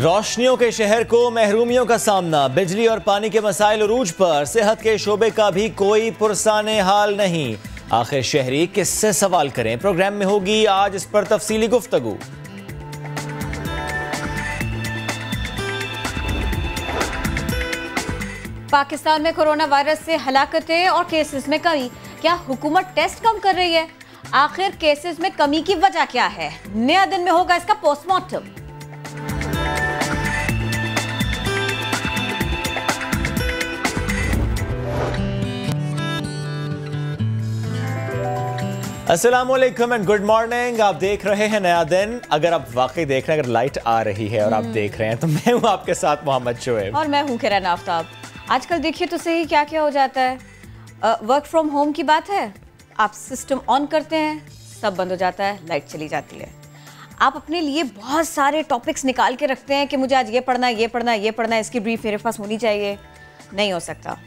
रोशनियों के शहर को महरूमियों का सामना, बिजली और पानी के मसाइल उरूज पर, सेहत के शोबे का भी कोई पुरसाने हाल नहीं। आखिर शहरी किससे सवाल करें? प्रोग्राम में होगी आज इस पर तफसीली गुफ्तगू। पाकिस्तान में कोरोना वायरस से हलाकतें और केसेस में कमी, क्या हुकूमत टेस्ट कम कर रही है? आखिर केसेस में कमी की वजह क्या है? नया दिन में होगा इसका पोस्टमार्टम। अस्सलामुअलैकुम एंड गुड मॉर्निंग। आप देख रहे हैं नया दिन। अगर आप वाकई देख रहे हैं, अगर लाइट आ रही है और आप देख रहे हैं, तो मैं हूं आपके साथ मोहम्मद शोएब और मैं हूं किरण आफ्ताब। आजकल देखिए तो सही क्या क्या हो जाता है। वर्क फ्रॉम होम की बात है, आप सिस्टम ऑन करते हैं, सब बंद हो जाता है, लाइट चली जाती है। आप अपने लिए बहुत सारे टॉपिक्स निकाल के रखते हैं कि मुझे आज ये पढ़ना है, ये पढ़ना है, ये पढ़ना है, इसकी ब्रीफ मेरे पास होनी चाहिए, नहीं हो सकता।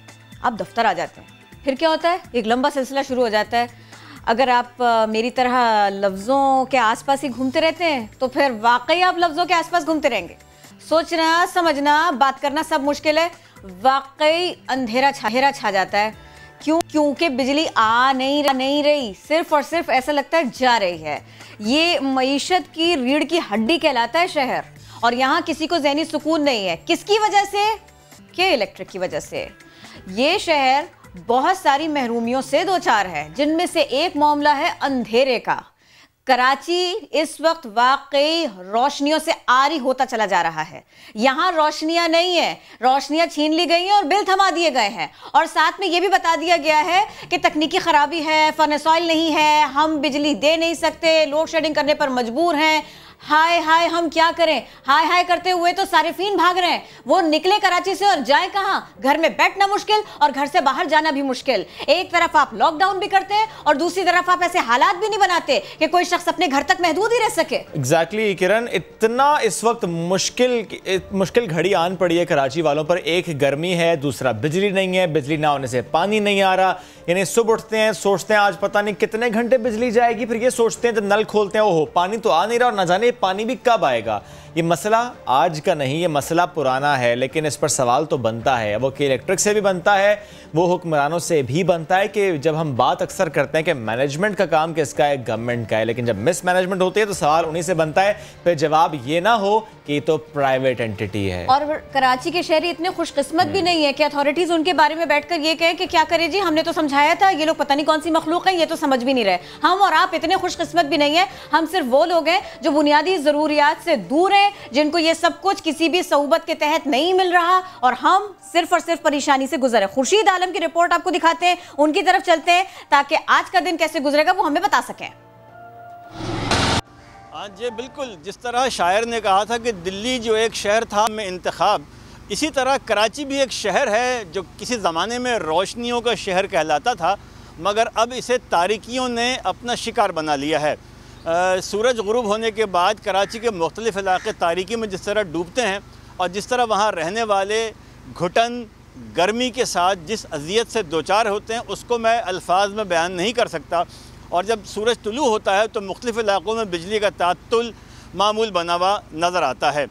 आप दफ्तर आ जाते हैं, फिर क्या होता है, एक लंबा सिलसिला शुरू हो जाता है। अगर आप मेरी तरह लफ्ज़ों के आसपास ही घूमते रहते हैं तो फिर वाकई आप लफ्ज़ों के आसपास घूमते रहेंगे। सोचना, समझना, बात करना सब मुश्किल है। वाकई अंधेरा छा जाता है। क्योंकि बिजली आ नहीं रही, सिर्फ और सिर्फ ऐसा लगता है जा रही है। ये मईशत की रीढ़ की हड्डी कहलाता है शहर, और यहाँ किसी को ज़हनी सुकून नहीं है। किसकी वजह से? के इलेक्ट्रिक की वजह से। ये शहर बहुत सारी महरूमियों से दो चार है, जिनमें से एक मामला है अंधेरे का। कराची इस वक्त वाकई रोशनियों से आरी होता चला जा रहा है। यहाँ रोशनियां नहीं है, रोशनियां छीन ली गई हैं और बिल थमा दिए गए हैं, और साथ में ये भी बता दिया गया है कि तकनीकी खराबी है, फर्नेस ऑयल नहीं है, हम बिजली दे नहीं सकते, लोड शेडिंग करने पर मजबूर हैं। हाय हाय हम क्या करें? हाय हाय करते हुए तो सारिफीन भाग रहे हैं। वो निकले कराची से और जाए कहां? घर में बैठना मुश्किल और घर से बाहर जाना भी मुश्किल। एक तरफ आप लॉकडाउन भी करते हैं और दूसरी तरफ आप ऐसे हालात भी नहीं बनाते कि कोई शख्स अपने घर तक महदूद ही रह सके। एग्जैक्टली किरण, इतना इस वक्त मुश्किल घड़ी आन पड़ी है कराची वालों पर। एक गर्मी है, दूसरा बिजली नहीं है, बिजली ना होने से पानी नहीं आ रहा। यानी सुबह उठते हैं, सोचते हैं आज पता नहीं कितने घंटे बिजली जाएगी, फिर ये सोचते हैं जब नल खोलते हैं, ओहो पानी तो आ नहीं रहा और ना जाने पानी भी कब आएगा। ये मसला आज का नहीं, ये मसला पुराना है, लेकिन इस पर सवाल तो बनता है। वो कि इलेक्ट्रिक से भी बनता है, वो हुक्मरानों से भी बनता है कि जब हम बात अक्सर करते हैं कि मैनेजमेंट का काम किसका है, गवर्नमेंट का है, लेकिन जब मिस मैनेजमेंट होती है तो सवाल उन्हीं से बनता है। फिर जवाब ये ना हो कि तो प्राइवेट एंटिटी है। और कराची के शहरी इतने खुशकिस्मत भी नहीं है कि अथॉरिटीज उनके बारे में बैठकर ये कहें कि क्या करें जी, हमने तो समझाया था, ये लोग पता नहीं कौन सी मखलूक है, ये तो समझ भी नहीं रहे। हम और आप इतने खुशकिस्मत भी नहीं है। हम सिर्फ वो लोग हैं जो बुनियादी जरूरियात से दूर हैं, जिनको ये सब कुछ किसी भी सऊबत के तहत नहीं मिल रहा, और हम सिर्फ और सिर्फ परेशानी से गुजरे। खुर्शीद आलम की रिपोर्ट आपको दिखाते हैं, उनकी तरफ चलते हैं ताकि आज का दिन कैसे गुजरेगा वो हमें बता सकें। हाँ जी बिल्कुल, जिस तरह शायर ने कहा था कि दिल्ली जो एक शहर था में इंतखाब, इसी तरह कराची भी एक शहर है जो किसी ज़माने में रोशनियों का शहर कहलाता था, मगर अब इसे तारिकियों ने अपना शिकार बना लिया है। सूरज गुरूब होने के बाद कराची के मुख्तलिफ़ इलाके तारीकी में जिस तरह डूबते हैं और जिस तरह वहाँ रहने वाले घुटन गर्मी के साथ जिस अजियत से दो चार होते हैं, उसको मैं अल्फाज में बयान नहीं कर सकता। और जब सूरज तुलू होता है तो मुख्तलिफ़ इलाक़ों में बिजली का तात्तुल मामूल बना हुआ नज़र आता है।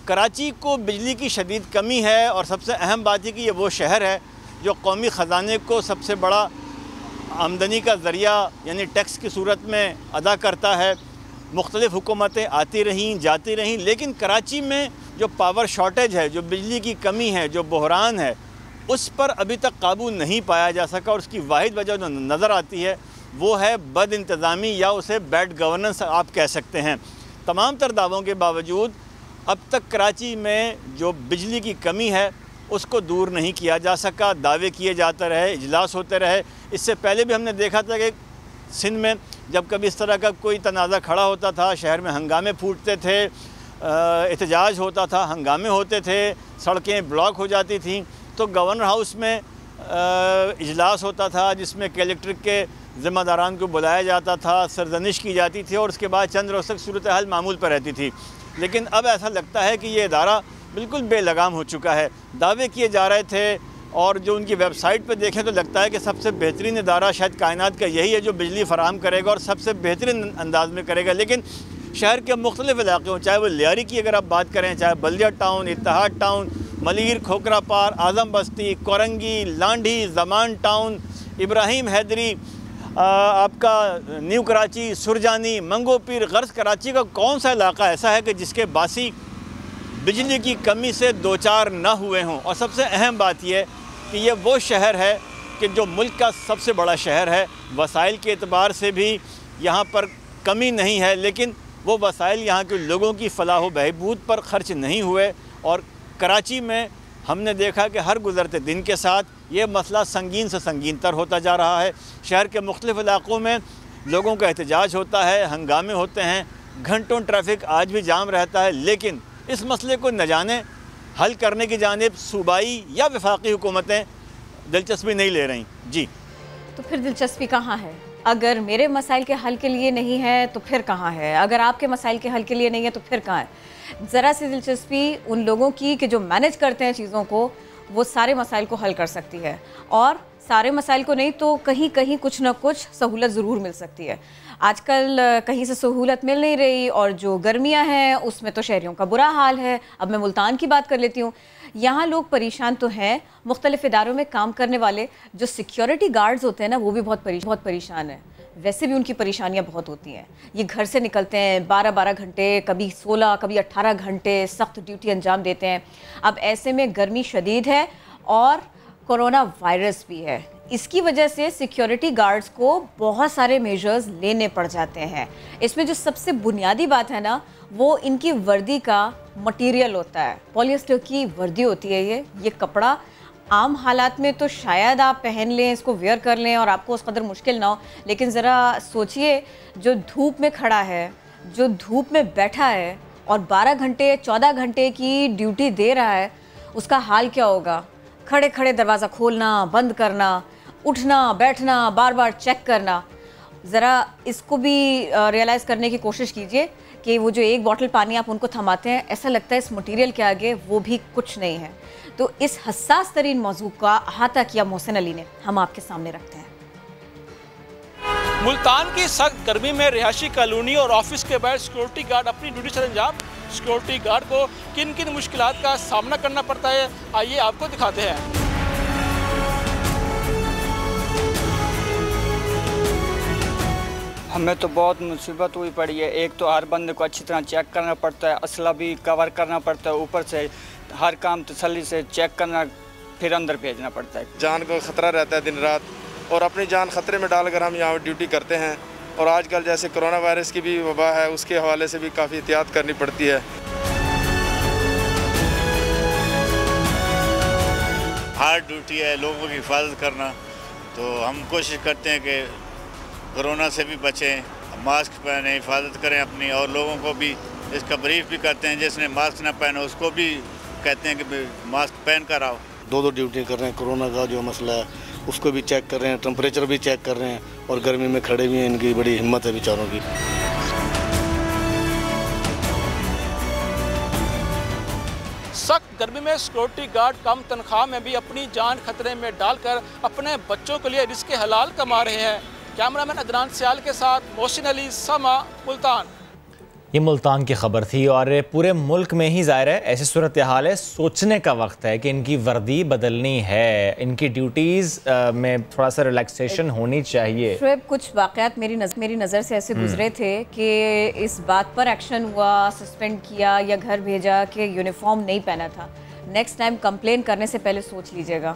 कराची को बिजली की शदीद कमी है, और सबसे अहम बात है कि ये वो शहर है जो कौमी ख़जाने को सबसे बड़ा आमदनी का ज़रिया यानी टैक्स की सूरत में अदा करता है। मुख्तलिफ़ हुकूमतें आती रहीं जाती रहीं, लेकिन कराची में जो पावर शॉर्टेज है, जो बिजली की कमी है, जो बहरान है, उस पर अभी तक काबू नहीं पाया जा सका। और उसकी वाहिद वजह जो नज़र आती है वो है बद इंतज़ामी, या उसे बैड गवर्नेंस आप कह सकते हैं। तमाम तर दावों के बावजूद अब तक कराची में जो बिजली की कमी है उसको दूर नहीं किया जा सका। दावे किए जाते रहे, इजलास होते रहे। इससे पहले भी हमने देखा था कि सिंध में जब कभी इस तरह का कोई तनाज़ा खड़ा होता था, शहर में हंगामे फूटते थे, एहतजाज होता था, हंगामे होते थे, सड़कें ब्लॉक हो जाती थीं, तो गवर्नर हाउस में इजलास होता था जिसमें इलेक्ट्रिक के ज़िम्मेदारान को बुलाया जाता था, सरजनिश की जाती थी, और उसके बाद चंद रोज़ तक सूरत हाल मामूल पर रहती थी। लेकिन अब ऐसा लगता है कि ये इदारा बिल्कुल बेलगाम हो चुका है। दावे किए जा रहे थे, और जो उनकी वेबसाइट पर देखें तो लगता है कि सबसे बेहतरीन इदारा शायद कायनात का यही है जो बिजली फ़राहम करेगा और सबसे बेहतरीन अंदाज में करेगा। लेकिन शहर के मुख्तलिफ इलाके हों, चाहे वो लियारी की अगर आप बात करें, चाहे बल्दिया टाउन, इत्तेहाद टाउन, मलीर, खोखरा पार, आज़म बस्ती, कोरंगी, लांडी, जमान टाउन, इब्राहिम हैदरी, आपका न्यू कराची, सुरजानी, मंगो पीर, गर्ज कराची का कौन सा इलाका ऐसा है कि जिसके बासी बिजली की कमी से दो चार ना हुए हों। और सबसे अहम बात यह कि ये वो शहर है कि जो मुल्क का सबसे बड़ा शहर है, वसाइल के एतबार से भी यहाँ पर कमी नहीं है, लेकिन वो वसाइल यहाँ के लोगों की फलाह बहबूद पर ख़र्च नहीं हुए। और कराची में हमने देखा कि हर गुज़रते दिन के साथ ये मसला संगीन से संगीन तर होता जा रहा है। शहर के मुख्तलिफ़ इलाक़ों में लोगों का एहतजाज होता है, हंगामे होते हैं, घंटों ट्रैफिक आज भी जाम रहता है, लेकिन इस मसले को न जाने हल करने की जानिब सूबाई या वफाकी हुकूमतें दिलचस्पी नहीं ले रही। जी, तो फिर दिलचस्पी कहाँ है? अगर मेरे मसाइल के हल के लिए नहीं है तो फिर कहाँ है? अगर आपके मसाइल के हल के लिए नहीं है तो फिर कहाँ है? ज़रा सी दिलचस्पी उन लोगों की कि जो मैनेज करते हैं चीज़ों को, वो सारे मसाइल को हल कर सकती है, और सारे मसाइल को नहीं तो कहीं कहीं कुछ ना कुछ सहूलत ज़रूर मिल सकती है। आजकल कहीं से सहूलत मिल नहीं रही, और जो गर्मियां हैं उसमें तो शहरियों का बुरा हाल है। अब मैं मुल्तान की बात कर लेती हूँ। यहाँ लोग परेशान तो हैं, मुख्तलिफ़ इदारों में काम करने वाले जो सिक्योरिटी गार्ड्स होते हैं ना, वो भी बहुत परेशान हैं। वैसे भी उनकी परेशानियाँ बहुत होती हैं। ये घर से निकलते हैं 12-12 घंटे, कभी 16, कभी 18 घंटे सख्त ड्यूटी अंजाम देते हैं। अब ऐसे में गर्मी शदीद है और कोरोना वायरस भी है। इसकी वजह से सिक्योरिटी गार्ड्स को बहुत सारे मेजर्स लेने पड़ जाते हैं। इसमें जो सबसे बुनियादी बात है ना, वो इनकी वर्दी का मटेरियल होता है। पॉलिएस्टर की वर्दी होती है ये कपड़ा। आम हालात में तो शायद आप पहन लें, इसको वेयर कर लें और आपको उस कदर मुश्किल ना हो, लेकिन ज़रा सोचिए जो धूप में खड़ा है, जो धूप में बैठा है और 12 घंटे 14 घंटे की ड्यूटी दे रहा है, उसका हाल क्या होगा? खड़े खड़े दरवाज़ा खोलना, बंद करना, उठना बैठना, बार बार चेक करना। ज़रा इसको भी रियलाइज़ करने की कोशिश कीजिए कि वो जो एक बॉटल पानी आप उनको थमाते हैं, ऐसा लगता है इस मटेरियल के आगे वो भी कुछ नहीं है। तो इस हसास तरीन मौजू का अहाता किया मोहसिन अली ने, हम आपके सामने रखते हैं। मुल्तान की सख्त गर्मी में रिहायशी कॉलोनी और ऑफिस के बाहर सिक्योरिटी गार्ड अपनी ड्यूटी सरंजाम। सिक्योरिटी गार्ड को किन किन मुश्किलात का सामना करना पड़ता है, आइए आपको दिखाते हैं। हमें तो बहुत मुसीबत हुई पड़ी है। एक तो हर बंदे को अच्छी तरह चेक करना पड़ता है, असला भी कवर करना पड़ता है, ऊपर से हर काम तसल्ली से चेक करना, फिर अंदर भेजना पड़ता है। जान का खतरा रहता है दिन रात, और अपनी जान खतरे में डालकर हम यहाँ ड्यूटी करते हैं। और आजकल जैसे कोरोना वायरस की भी वबा है, उसके हवाले से भी काफ़ी एहतियात करनी पड़ती है। हार्ड ड्यूटी है लोगों की हिफाजत करना, तो हम कोशिश करते हैं कि कोरोना से भी बचें, मास्क पहने, हिफाजत करें अपनी, और लोगों को भी इसका ब्रीफ भी करते हैं। जिसने मास्क ना पहना उसको भी कहते हैं कि मास्क पहन कर आओ। दो ड्यूटी कर रहे हैं। कोरोना का जो मसला है उसको भी चेक कर रहे हैं, टेम्परेचर भी चेक कर रहे हैं, और गर्मी में खड़े भी हैं। इनकी बड़ी हिम्मत है बेचारों की। सख्त गर्मी में सिक्योरिटी गार्ड कम तनख्वाह में भी अपनी जान खतरे में डालकर अपने बच्चों के लिए रिस्क हलाल कमा रहे हैं। कैमरामैन अदनान सियाल के साथ मोहसिन अली, समा, मुल्तान। ये मुल्तान की खबर थी, और पूरे मुल्क में ही ज़ाहिर है ऐसी सूरत हाल है। सोचने का वक्त है कि इनकी वर्दी बदलनी है, इनकी ड्यूटीज़ में थोड़ा सा रिलैक्सेशन होनी चाहिए। शुएब, कुछ वाक़यात मेरी नज़र से ऐसे गुजरे थे कि इस बात पर एक्शन हुआ, सस्पेंड किया या घर भेजा कि यूनिफॉर्म नहीं पहना था। नेक्स्ट टाइम कंप्लेन करने से पहले सोच लीजिएगा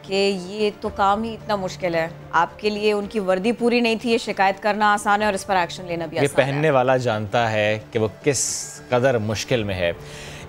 कि ये तो काम ही इतना मुश्किल है आपके लिए। उनकी वर्दी पूरी नहीं थी, ये शिकायत करना आसान है और इस पर एक्शन लेना भी आसान है। ये पहनने वाला जानता है कि वो किस कदर मुश्किल में है।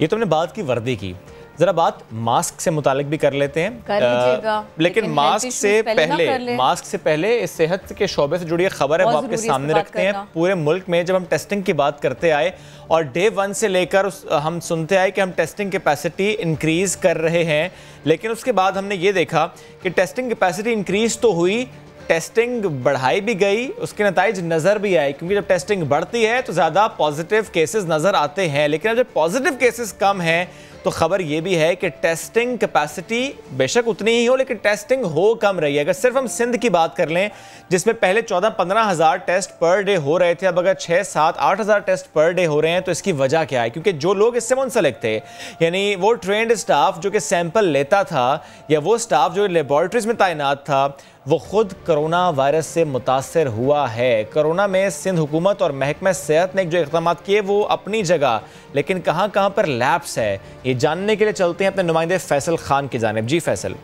ये तो हमने बात की वर्दी की, ज़रा बात मास्क से मुतालिक भी कर लेते हैं। लेकिन मास्क से पहले इस सेहत के शोबे से जुड़ी एक खबर है, वो आपके सामने रखते हैं। पूरे मुल्क में जब हम टेस्टिंग की बात करते आए और डे 1 से लेकर हम सुनते आए कि हम टेस्टिंग कैपेसिटी इंक्रीज़ कर रहे हैं, लेकिन उसके बाद हमने ये देखा कि टेस्टिंग कैपेसिटी इंक्रीज़ तो हुई, टेस्टिंग बढ़ाई भी गई, उसके नताइज नज़र भी आए। क्योंकि जब टेस्टिंग बढ़ती है तो ज़्यादा पॉजिटिव केसेस नज़र आते हैं, लेकिन जब पॉजिटिव केसेस कम हैं तो खबर ये भी है कि टेस्टिंग कैपेसिटी बेशक उतनी ही हो, लेकिन टेस्टिंग हो कम रही है। अगर सिर्फ हम सिंध की बात कर लें, जिसमें पहले 14-15 हज़ार टेस्ट पर डे हो रहे थे, अब अगर 6-7-8 हज़ार टेस्ट पर डे हो रहे हैं, तो इसकी वजह क्या है? क्योंकि जो लोग इससे मुंसलिक थे, यानी वो ट्रेंड स्टाफ जो कि सैंपल लेता था या वो स्टाफ जो लेबॉर्ट्रीज में तैनात था, वो खुद कोरोना वायरस से मुतासर हुआ है। कोरोना में सिंध हुकूमत और महकमा सेहत ने जो इक़दाम किए वो अपनी जगह, लेकिन कहाँ कहाँ पर लैप्स है, ये जानने के लिए चलते हैं अपने नुमाइंदे फैसल खान की जानिब। जी फैसल।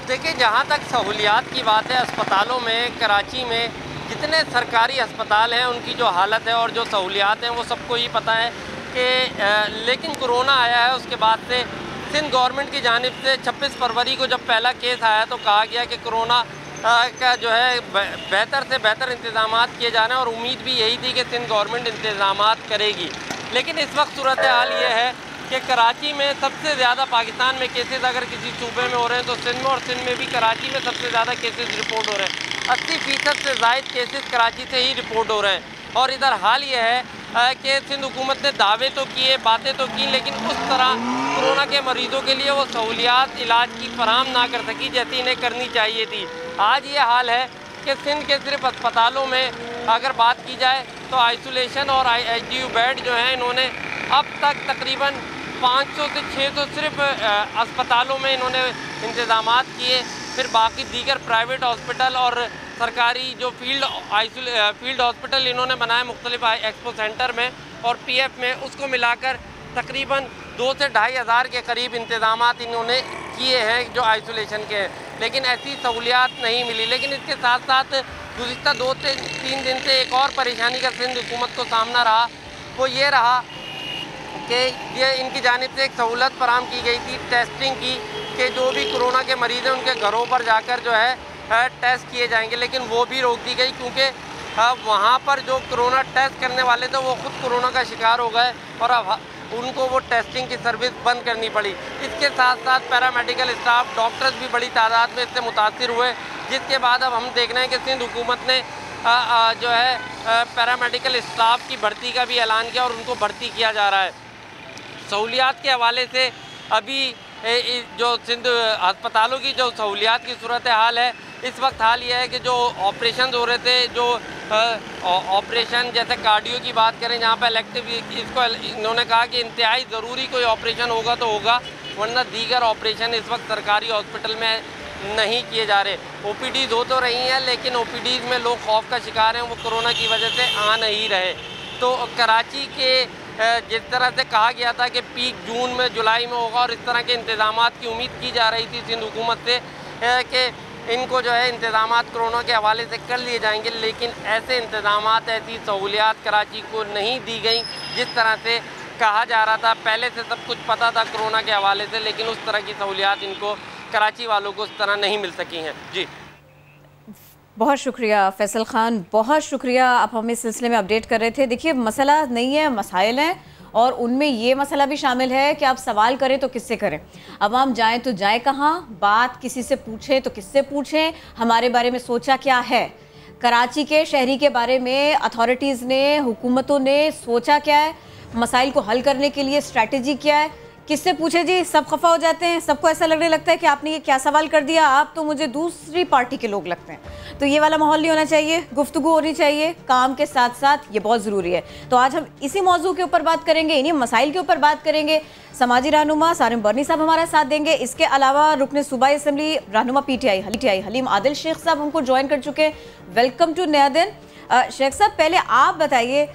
देखिए, जहाँ तक सहूलियात की बात है, अस्पतालों में कराची में जितने सरकारी अस्पताल हैं उनकी जो हालत है और जो सहूलियात हैं वो सबको ही पता है कि लेकिन कोरोना आया है उसके बाद से सिंध गवर्नमेंट की जानिब से 26 फरवरी को जब पहला केस आया तो कहा गया कि कोरोना का जो है बेहतर से बेहतर इंतज़ाम किए जाना, और उम्मीद भी यही थी कि सिंध गवर्नमेंट इंतज़ाम करेगी। लेकिन इस वक्त सूरत हाल ये है कि कराची में सबसे ज़्यादा पाकिस्तान में केसेस अगर किसी सूबे में हो रहे हैं तो सिंध में, और सिंध में भी कराची में सबसे ज़्यादा केसेस रिपोर्ट हो रहे हैं। 80% से ज़ायद केसेस कराची से ही रिपोर्ट हो रहे हैं। और इधर हाल ये है कि सिंध हुकूमत ने दावे तो किए, बातें तो की, लेकिन उस तरह कोरोना के मरीज़ों के लिए वो सहूलियात इलाज की फराहम ना कर सकी जैसी इन्हें करनी चाहिए थी। आज ये हाल है कि सिंध के सिर्फ अस्पतालों में अगर बात की जाए तो आइसोलेशन और ICU बेड जो हैं इन्होंने अब तक तकरीबन 500 से 600 सिर्फ अस्पतालों में इन्होंने इंतज़ामात किए। फिर बाकी दीगर प्राइवेट हॉस्पिटल और सरकारी जो फील्ड हॉस्पिटल इन्होंने बनाए मुख्तलिफ एक्सपो सेंटर में और PF में, उसको मिलाकर तकरीबन 2 से 2.5 हज़ार के करीब इंतज़ामात इन्होंने किए हैं जो आइसोलेशन के हैं, लेकिन ऐसी सहूलियात नहीं मिली। लेकिन इसके साथ साथ गुज़िश्ता 2 से 3 दिन से एक और परेशानी का सिंध हुकूमत को सामना रहा, वो ये रहा कि ये इनकी जानिब से एक सहूलत फराहम की गई थी टेस्टिंग की, कि जो भी कोरोना के मरीज़ हैं उनके घरों पर जाकर जो है टेस्ट किए जाएंगे, लेकिन वो भी रोक दी गई क्योंकि वहाँ पर जो कोरोना टेस्ट करने वाले थे वो खुद कोरोना का शिकार हो गए और अब उनको वो टेस्टिंग की सर्विस बंद करनी पड़ी। इसके साथ साथ पैरामेडिकल स्टाफ, डॉक्टर्स भी बड़ी तादाद में इससे मुतासिर हुए, जिसके बाद अब हम देख रहे हैं कि सिंध हुकूमत ने जो है पैरामेडिकल स्टाफ की भर्ती का भी ऐलान किया और उनको भर्ती किया जा रहा है। सहूलियात के हवाले से अभी जो सिंध अस्पतालों की जो सहूलियात की सूरत हाल है, इस वक्त हाल ये है कि जो ऑपरेशन हो रहे थे, जो ऑपरेशन जैसे कार्डियो की बात करें जहाँ पर इलेक्टिव, इसको इन्होंने कहा कि इंतहाई ज़रूरी कोई ऑपरेशन होगा तो होगा, वरना दीगर ऑपरेशन इस वक्त सरकारी हॉस्पिटल में नहीं किए जा रहे। OPDs हो तो रही हैं, लेकिन OPDs में लोग खौफ का शिकार हैं, वो कोरोना की वजह से आ नहीं रहे। तो कराची के जिस तरह से कहा गया था कि पीक जून में, जुलाई में होगा, और इस तरह के इंतज़ामात की उम्मीद की जा रही थी सिंध हुकूमत से कि इनको जो है इंतज़ामात कोरोना के हवाले से कर लिए जाएंगे, लेकिन ऐसे इंतज़ामात, ऐसी सहूलियात कराची को नहीं दी गई जिस तरह से कहा जा रहा था। पहले से सब कुछ पता था कोरोना के हवाले से, लेकिन उस तरह की सहूलियात इनको कराची वालों को उस तरह नहीं मिल सकी हैं। जी बहुत शुक्रिया फैसल खान, बहुत शुक्रिया, आप हमें इस सिलसिले में अपडेट कर रहे थे। देखिए, मसला नहीं है, मसाइल हैं, और उनमें ये मसला भी शामिल है कि आप सवाल करें तो किससे करें, अवाम जाएं तो जाए कहाँ, बात किसी से पूछें तो किससे पूछें, हमारे बारे में सोचा क्या है, कराची के शहरी के बारे में अथॉरिटीज़ ने, हुकूमतों ने सोचा क्या है, मसाइल को हल करने के लिए स्ट्रैटेजी क्या है, किससे पूछे जी। सब खफा हो जाते हैं, सबको ऐसा लगने लगता है कि आपने ये क्या सवाल कर दिया, आप तो मुझे दूसरी पार्टी के लोग लगते हैं। तो ये वाला माहौल नहीं होना चाहिए, गुफ्तगू होनी चाहिए काम के साथ साथ, ये बहुत ज़रूरी है। तो आज हम इसी मौजू के ऊपर बात करेंगे, इन्हीं मसाइल के ऊपर बात करेंगे। समाजी रहनुमा सारिम बर्नी साहब हमारा साथ देंगे, इसके अलावा रुकने सूबाई असम्बली रहनुमा PTI हलीम आदिल शेख साहब हमको ज्वाइन कर चुके हैं। वेलकम टू नया दिन। शेख साहब, पहले आप बताइए,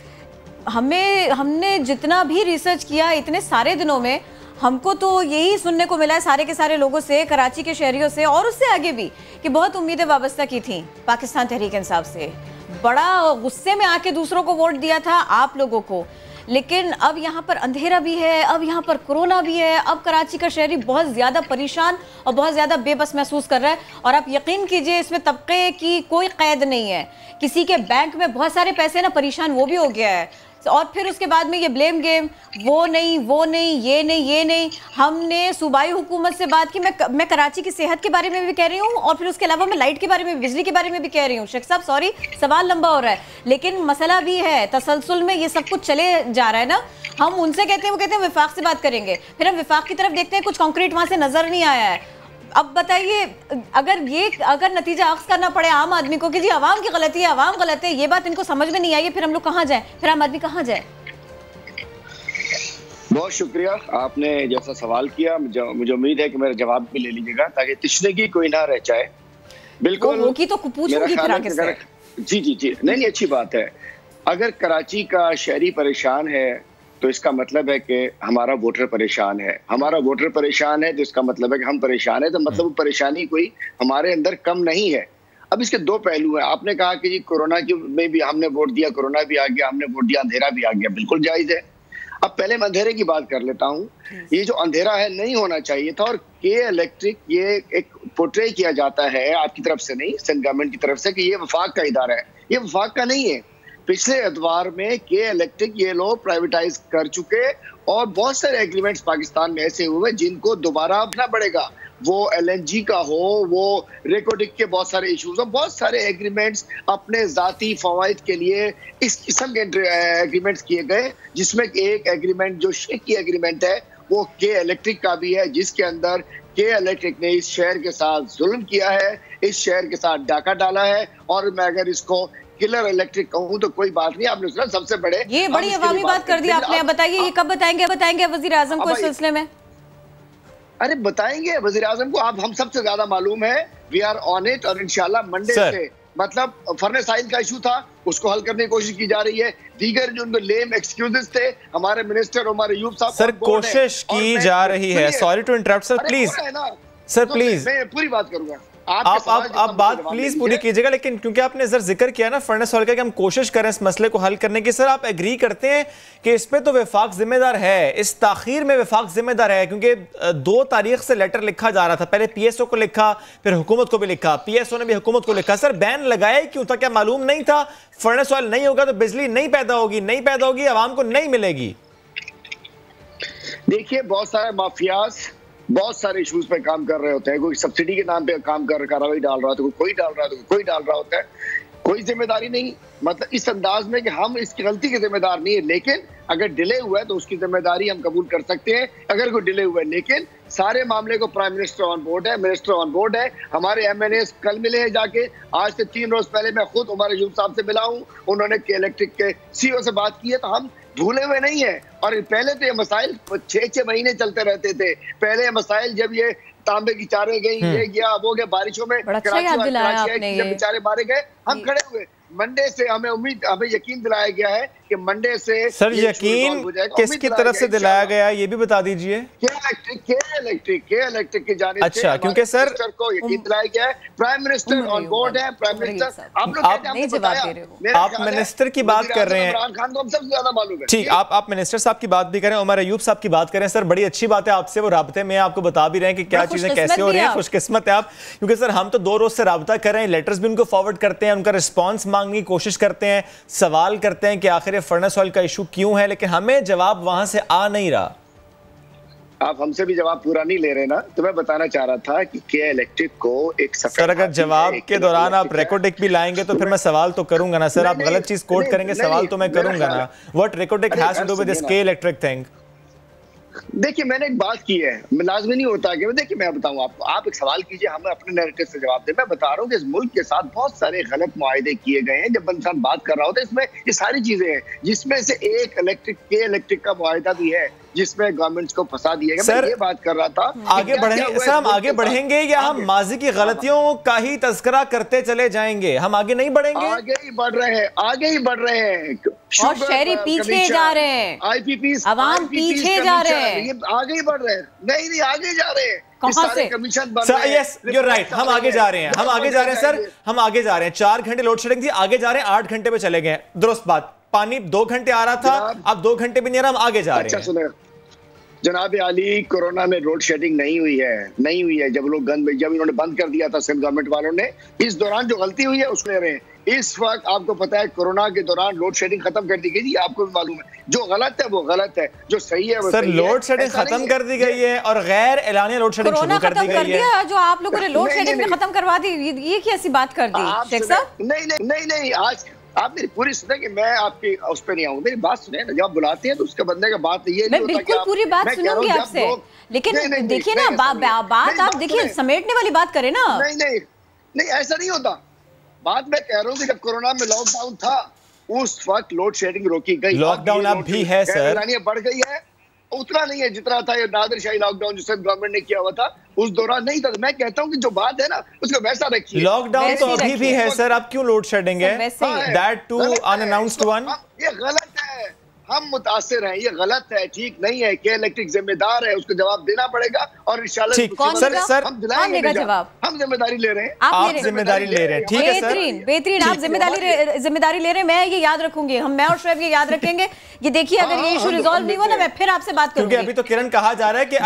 हमने जितना भी रिसर्च किया इतने सारे दिनों में, हमको तो यही सुनने को मिला है सारे के सारे लोगों से, कराची के शहरियों से और उससे आगे भी, कि बहुत उम्मीदें वाबस्ता की थी पाकिस्तान तहरीक इंसाफ से, बड़ा गुस्से में आके दूसरों को वोट दिया था आप लोगों को, लेकिन अब यहाँ पर अंधेरा भी है, अब यहाँ पर कोरोना भी है, अब कराची का शहरी बहुत ज़्यादा परेशान और बहुत ज़्यादा बेबस महसूस कर रहा है। और आप यकीन कीजिए, इसमें तबके की कोई कैद नहीं है, किसी के बैंक में बहुत सारे पैसे ना परेशान वो भी हो गया है, और फिर उसके बाद में ये ब्लेम गेम, वो नहीं, ये नहीं। हमने सूबाई हुकूमत से बात की, मैं कराची की सेहत के बारे में भी कह रही हूँ और फिर उसके अलावा मैं लाइट के बारे में, बिजली के बारे में भी कह रही हूँ। शेख साहब सॉरी, सवाल लंबा हो रहा है, लेकिन मसला भी है, तसलसल में ये सब कुछ चले जा रहा है ना। हम उनसे कहते हैं, वो कहते हैं विफाक से बात करेंगे, फिर हम विफाक की तरफ देखते हैं, कुछ कॉन्क्रीट वहां से नजर नहीं आया है। अब बताइए, अगर नतीजा अक्स करना पड़े आम आदमी को कि जी आवाम की गलती है, आवाम गलत है, ये बात इनको समझ में नहीं आई है, फिर हम लोग कहाँ जाए, फिर आम आदमी कहाँ जाए? बहुत शुक्रिया, आपने जैसा सवाल किया मुझे उम्मीद है कि मेरा जवाब भी ले लीजिएगा ताकि तिश्नगी कोई ना रह जाए। बिल्कुल वो की तो पूछूंगी फिर आगे से। जी नहीं, अच्छी बात है। अगर कराची का शहरी परेशान है तो इसका मतलब है कि हमारा वोटर परेशान है, हमारा वोटर परेशान है तो इसका मतलब है कि हम परेशान है, तो मतलब परेशानी कोई हमारे अंदर कम नहीं है। अब इसके दो पहलू हैं। आपने कहा कि जी कोरोना में भी हमने वोट दिया, कोरोना भी आ गया, हमने वोट दिया, अंधेरा भी आ गया, बिल्कुल जायज है। अब पहले मैं अंधेरे की बात कर लेता हूँ। ये जो अंधेरा है नहीं होना चाहिए था, और के इलेक्ट्रिक ये एक पोर्ट्रे किया जाता है आपकी तरफ से नहीं, सेंट्रल गवर्नमेंट की तरफ से, कि ये वफाक का इदारा है। ये वफाक का नहीं है। पिछले एतवार में के इलेक्ट्रिक ये लोग प्राइवेटाइज कर चुके और बहुत सारे एग्रीमेंट्स पाकिस्तान में ऐसे हुए जिनको दोबारा अपना पड़ेगा। वो LNG का हो, वो रेकोडिक के बहुत सारे इश्यूज हो, बहुत सारे एग्रीमेंट्स अपने जाती फवाइद के लिए इस किस्म के एग्रीमेंट्स किए गए, जिसमें एक एग्रीमेंट जो शेख की एग्रीमेंट है वो के इलेक्ट्रिक का भी है, जिसके अंदर के इलेक्ट्रिक ने इस शहर के साथ जुल्म किया है, इस शहर के साथ डाका डाला है। और मैं अगर इसको किलर इलेक्ट्रिक कहूं तो कोई बात नहीं। आपने सुना सबसे बड़े, ये बड़ी अवामी बात कर दी आपने। बताइए ये कब बताएंगे वजीर आजम को इस सिलसिले में? अरे बताएंगे वजीर आजम को, आप हम सबसे ज्यादा मालूम है, वी आर ऑन इट। और इंशाल्लाह मंडे से, मतलब फर्नेस आइल का इशू था, उसको हल करने की कोशिश की जा रही है। दीगर जो उनको लेम एक्सक्यूजेस थे, हमारे मिनिस्टर उमर अयूब साहब सर कोशिश की जा रही है। Sorry to interrupt sir, please sir please, मैं पूरी बात करूंगा। आप बात प्लीज पूरी कीजिएगा, लेकिन क्योंकि आपने सर जिक्र किया ना फर्नेस हॉल का कि हम कोशिश करें इस मसले को हल करने की, सर आप एग्री करते हैं कि इस पे तो वफाक जिम्मेदार है, इस ताखीर में वफाक जिम्मेदार है? क्योंकि 2 तारीख से लेटर लिखा जा रहा था, पहले PSO को लिखा, फिर हुकूमत को भी लिखा, PSO ने भी हुकूमत को लिखा। सर बैन लगाया क्यों था? क्या मालूम नहीं था फर्नेस हॉल नहीं होगा तो बिजली नहीं पैदा होगी, आवाम को नहीं मिलेगी? देखिए, बहुत सारे माफियाज बहुत सारे इश्यूज पे काम कर रहे होते हैं। कोई सब्सिडी के नाम पे काम कर कार्रवाई डाल रहा है, तो कोई डाल रहा है, तो कोई डाल रहा होता है। कोई जिम्मेदारी नहीं, मतलब इस अंदाज में कि हम इसकी गलती के जिम्मेदार नहीं है, लेकिन अगर डिले हुआ है तो उसकी जिम्मेदारी हम कबूल कर सकते हैं अगर कोई डिले हुआ है। लेकिन सारे मामले को प्राइम मिनिस्टर ऑन बोर्ड है, मिनिस्टर ऑन बोर्ड है, हमारे MNAs कल मिले हैं जाके। आज से 3 रोज पहले मैं खुद उमर अयूब साहब से मिला हूँ, उन्होंने के इलेक्ट्रिक के CEO से बात की है। तो हम भूले हुए नहीं है। और पहले तो ये मसाइल 6-6 महीने चलते रहते थे। पहले ये मसाइल जब ये तांबे की चारें गई, ये गया, वो गया, बारिशों में कराची बेचारे मारे गए, हम खड़े हुए। मंडे से हमें यकीन दिलाया गया है कि मंडे से सर यकीन किसकी तरफ से दिलाया गया ये भी बता दीजिए। के इलेक्ट्रिक की जानिब से, अच्छा, क्योंकि सर को यकीन दिलाया गया है, प्राइम मिनिस्टर ऑन बोर्ड है। प्राइम मिनिस्टर आप मिनिस्टर की बात कर रहे हैं, इमरान खान को हम सबसे ज्यादा मालूम है। ठीक, आप मिनिस्टर साहब की बात भी करें, उमर अयूब साहब की बात करें। सर बड़ी अच्छी बात है, आपसे वो राब्ते में आपको बता भी रहे हैं कि क्या चीजें कैसे हो रही है। खुशकिस्मत है आप, क्योंकि सर हम तो 2 रोज से राब्ता कर रहे हैं, लेटर्स भी उनको फॉरवर्ड करते हैं, उनका रिस्पॉन्स मांगने की कोशिश करते हैं, सवाल करते हैं कि आखिर ये फर्नेस ऑयल का इशू क्यों है, लेकिन हमें जवाब वहां से आ नहीं रहा। आप हमसे भी जवाब पूरा नहीं ले रहे ना, तो मैं बताना चाह रहा था कि के इलेक्ट्रिक को एक सर अगर जवाब के दौरान आप रेकोडिक भी लाएंगे तो फिर मैं सवाल तो करूंगा ना सर। आप गलत चीज कोट करेंगे, सवाल तो मैं करूंगा ना। What Reko Diq has to do with this K electric thing? देखिए, मैंने एक बात की है, लाजमी नहीं होता कि देखिए मैं बताऊं आपको, आप एक सवाल कीजिए, हमें अपने नैरेटिव से जवाब दें। मैं बता रहा हूं कि इस मुल्क के साथ बहुत सारे गलत मुआहदे किए गए हैं। जब इंसान बात कर रहा होता है, इसमें ये सारी चीजें हैं, जिसमें से एक के इलेक्ट्रिक का मुआहदा भी है जिसमें गवर्नमेंट को फंसा दिया गया। मैं ये बात कर रहा था आगे बढ़ेंगे सर, हम आगे बढ़ेंगे या हम माजी की गलतियों का ही तस्करा करते चले जाएंगे? हम आगे नहीं बढ़ेंगे, आगे ही बढ़ रहे हैं, आगे ही बढ़ रहे हैं। और शहरी पीछे जा रहे हैं, IPPs अवाम पीछे जा रहे हैं, ये आगे ही बढ़ रहे हैं। नहीं आगे जा रहे हैं, कहां से कमीशन बन रहे हैं। यस यू आर राइट, हम आगे जा रहे हैं, हम आगे जा रहे हैं सर, हम आगे जा रहे हैं। 4 घंटे लोड शेडिंग थी, आगे जा रहे हैं 8 घंटे पे चले गए। दुरुस्त बात, पानी 2 घंटे आ रहा था, अब 2 घंटे भी नहीं आ रहा, हम आगे जा रहे हैं। अच्छा सुने जनाब आली, कोरोना में रोड शेडिंग नहीं हुई है। जब लोग जब इन्होंने बंद कर दिया था सिंध गवर्नमेंट वालों ने, इस दौरान जो गलती हुई है उसको ले रहे हैं। इस वक्त आपको पता है कोरोना के दौरान लोड शेडिंग खत्म कर दी गई थी, आपको भी मालूम है। जो गलत है वो गलत है, जो सही है वो सर सही है। लोड शेडिंग खत्म कर दी गई है और गैर एलानिया लोड शेडिंग शुरू कर दी गई है। जो आप लोगों ने लोड शेडिंग में खत्म करवा दी, ये कैसी बात कर दी शेख साहब? नहीं, आज आप मेरी पूरी सुने कि मैं आपकी उस पर नहीं आऊँ, मेरी बात सुने। जब आप बुलाते हैं तो उसके बंदे का बात ये नहीं होता कि बिल्कुल पूरी बात सुनूंगी आपसे, लेकिन देखिए ना बात आप देखिए समेटने वाली बात करें ना। नहीं ऐसा नहीं होता। बात मैं कह रहा हूँ कि जब कोरोना में लॉकडाउन था उस वक्त लोड शेडिंग रोकी गई। लॉकडाउन अब भी है सर, बढ़ गई है, उतना नहीं है जितना था ये नादिरशाही लॉकडाउन जिसे गवर्नमेंट ने किया हुआ था उस दौरान नहीं था। मैं कहता हूँ कि जो बात है ना उसको वैसा रखिए। लॉकडाउन तो अभी भी है सर, अब क्यों लोड शेडिंग है? That too unannounced one. ये गलत है, हम मुतासिर हैं, ये गलत है, ठीक नहीं है। के इलेक्ट्रिक जिम्मेदार है, उसको जवाब देना पड़ेगा और इंशाल्लाह हम दिलाएंगे जवाब। हम जिम्मेदारी ले रहे हैं, आप जिम्मेदारी ले रहे हैं, ठीक है सर, बेहतरीन आप जिम्मेदारी ले रहे हैं। मैं ये याद रखूंगी, मैं और शोएब ये याद रखेंगे। ये देखिए अगर ये इशू रिजॉल्व नहीं हुआ ना मैं फिर आपसे बात करूंगी। क्योंकि अभी तो किरण कहा जा रहा है कि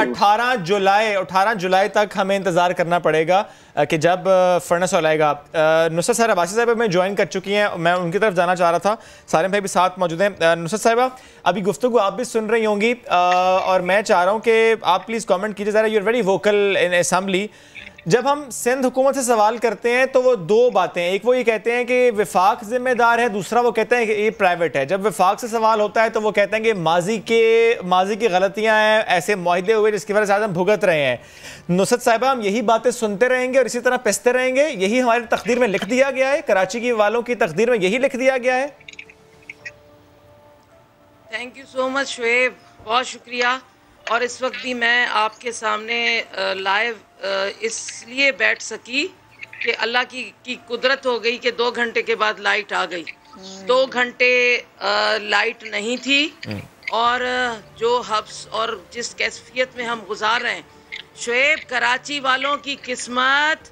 18 जुलाई तक हमें इंतजार करना पड़ेगा कि जब फर्नेस ऑयल आएगा। नुसरत साहब अब्बासी साहब में ज्वाइन कर चुकी हैं, मैं उनकी तरफ जाना चाह रहा था। सारिम भाई भी साथ मौजूद हैं। नुसरत साहिबा अभी गुफ्तगू आप भी सुन रही होंगी और मैं चाह रहा हूं कि आप प्लीज कमेंट कीजिए जरा। You are very vocal in assembly. जब हम सिंध हुकूमत से सवाल करते हैं तो वो दो बातें, एक वो ये कहते हैं कि विफाक जिम्मेदार है, दूसरा वो कहते हैं कि ये प्राइवेट है। जब विफाक से सवाल होता है तो वो कहते हैं कि माजी की गलतियां हैं, ऐसे मुआहदे हुए जिसकी वजह से आज हम भुगत रहे हैं। नुसरत साहिबा हम यही बातें सुनते रहेंगे और इसी तरह पिसते रहेंगे? यही हमारी तकदीर में लिख दिया गया है, कराची की वालों की तकदीर में यही लिख दिया गया है? Thank you so much Shoaib, बहुत शुक्रिया। और इस वक्त भी मैं आपके सामने लाइव इसलिए बैठ सकी कि अल्लाह की कुदरत हो गई कि 2 घंटे के बाद लाइट आ गई। 2 घंटे लाइट नहीं थी और जो हब्स और जिस कैफियत में हम गुजार रहे हैं शोएब, कराची वालों की किस्मत,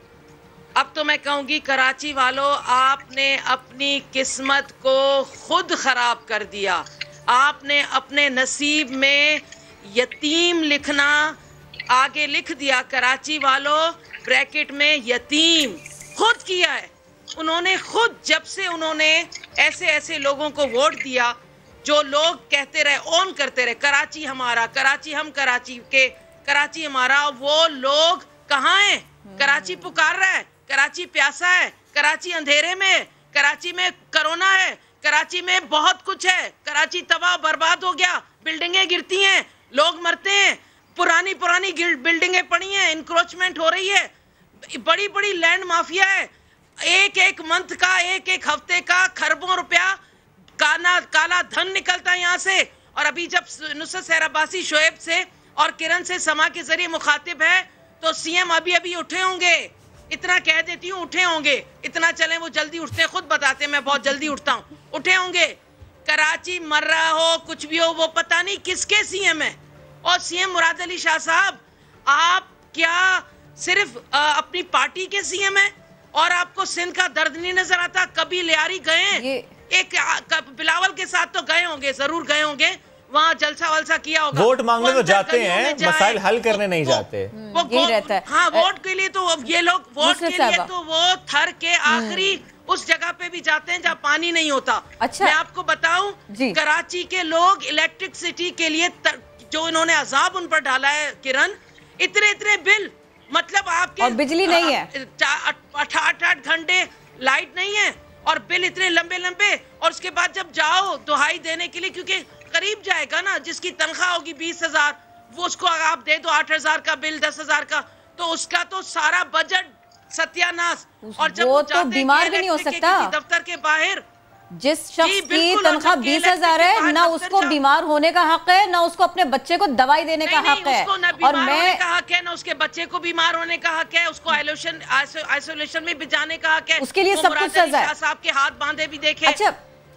अब तो मैं कहूँगी कराची वालों आपने अपनी किस्मत को खुद ख़राब कर दिया। आपने अपने नसीब में यतीम लिखना आगे लिख दिया। कराची वालों ब्रैकेट में यतीम खुद किया है उन्होंने, खुद। जब से उन्होंने ऐसे लोगों को वोट दिया जो लोग कहते रहे, ऑन करते रहे कराची हमारा, कराची हम कराची के, कराची हमारा, वो लोग कहाँ हैं? कराची पुकार रहा है, कराची प्यासा है, कराची अंधेरे में, कराची में कोरोना है, कराची में बहुत कुछ है, कराची तबाह बर्बाद हो गया, बिल्डिंगें गिरती हैं, लोग मरते हैं, पुरानी बिल्डिंगें पड़ी हैं, इंक्रोचमेंट हो रही है, बड़ी लैंड माफिया है, एक मंथ का, एक हफ्ते का खरबों रुपया काला धन निकलता है यहाँ से। और अभी जब नुसरत साहिब अब्बासी शोएब से और किरण से समा के जरिए मुखातिब है तो सीएम अभी उठे होंगे, इतना कह देती हूँ, उठे होंगे। इतना चले वो जल्दी उठते, खुद बताते मैं बहुत जल्दी उठता हूँ, उठे होंगे। कराची मर रहा हो, कुछ भी हो, वो पता नहीं किसके सीएम है। और सीएम मुराद अली शाह साहब, आप क्या सिर्फ अपनी पार्टी के सीएम हैं और आपको सिंध का दर्द नहीं नजर आता? कभी लियारी गए? एक बिलावल के साथ तो गए होंगे, जरूर गए होंगे, वहाँ जलसा वलसा किया होगा। वोट मांगने तो जाते हैं, मसाइल हल करने नहीं जाते। वो यही रहता है। हाँ, वोट के लिए तो ये लोग वोट के लिए तो वो थर के आखिरी उस जगह पे भी जाते हैं जहाँ पानी नहीं होता। अच्छा, मैं आपको बताऊं, कराची के लोग इलेक्ट्रिसिटी के लिए जो इन्होंने अजाब उन पर डाला है किरण, इतने बिल, मतलब आपके और बिजली नहीं है, 8 घंटे लाइट नहीं है और बिल इतने लंबे, और उसके बाद जब जाओ दुहाई देने के लिए, क्योंकि करीब जाएगा ना, जिसकी तनख्वाह होगी 20,000 वो उसको आप दे दो 8,000 का बिल, 10,000 का, तो उसका तो सारा बजट सत्यानाश। और जब वो तो बीमार भी नहीं हो सकता। दफ्तर के बाहर जिस शख्स की तनख्वाह 20,000 है, ना उसको बीमार होने का हक है, ना उसको अपने बच्चे को दवाई देने का हक है। और मैं का हक है, ना उसके बच्चे को बीमार होने का हक है, उसको आइसोलेशन में भी जाने का हक है। उसके लिए सब कुछ सजा है। साहब के हाथ बांधे भी देखे। अच्छा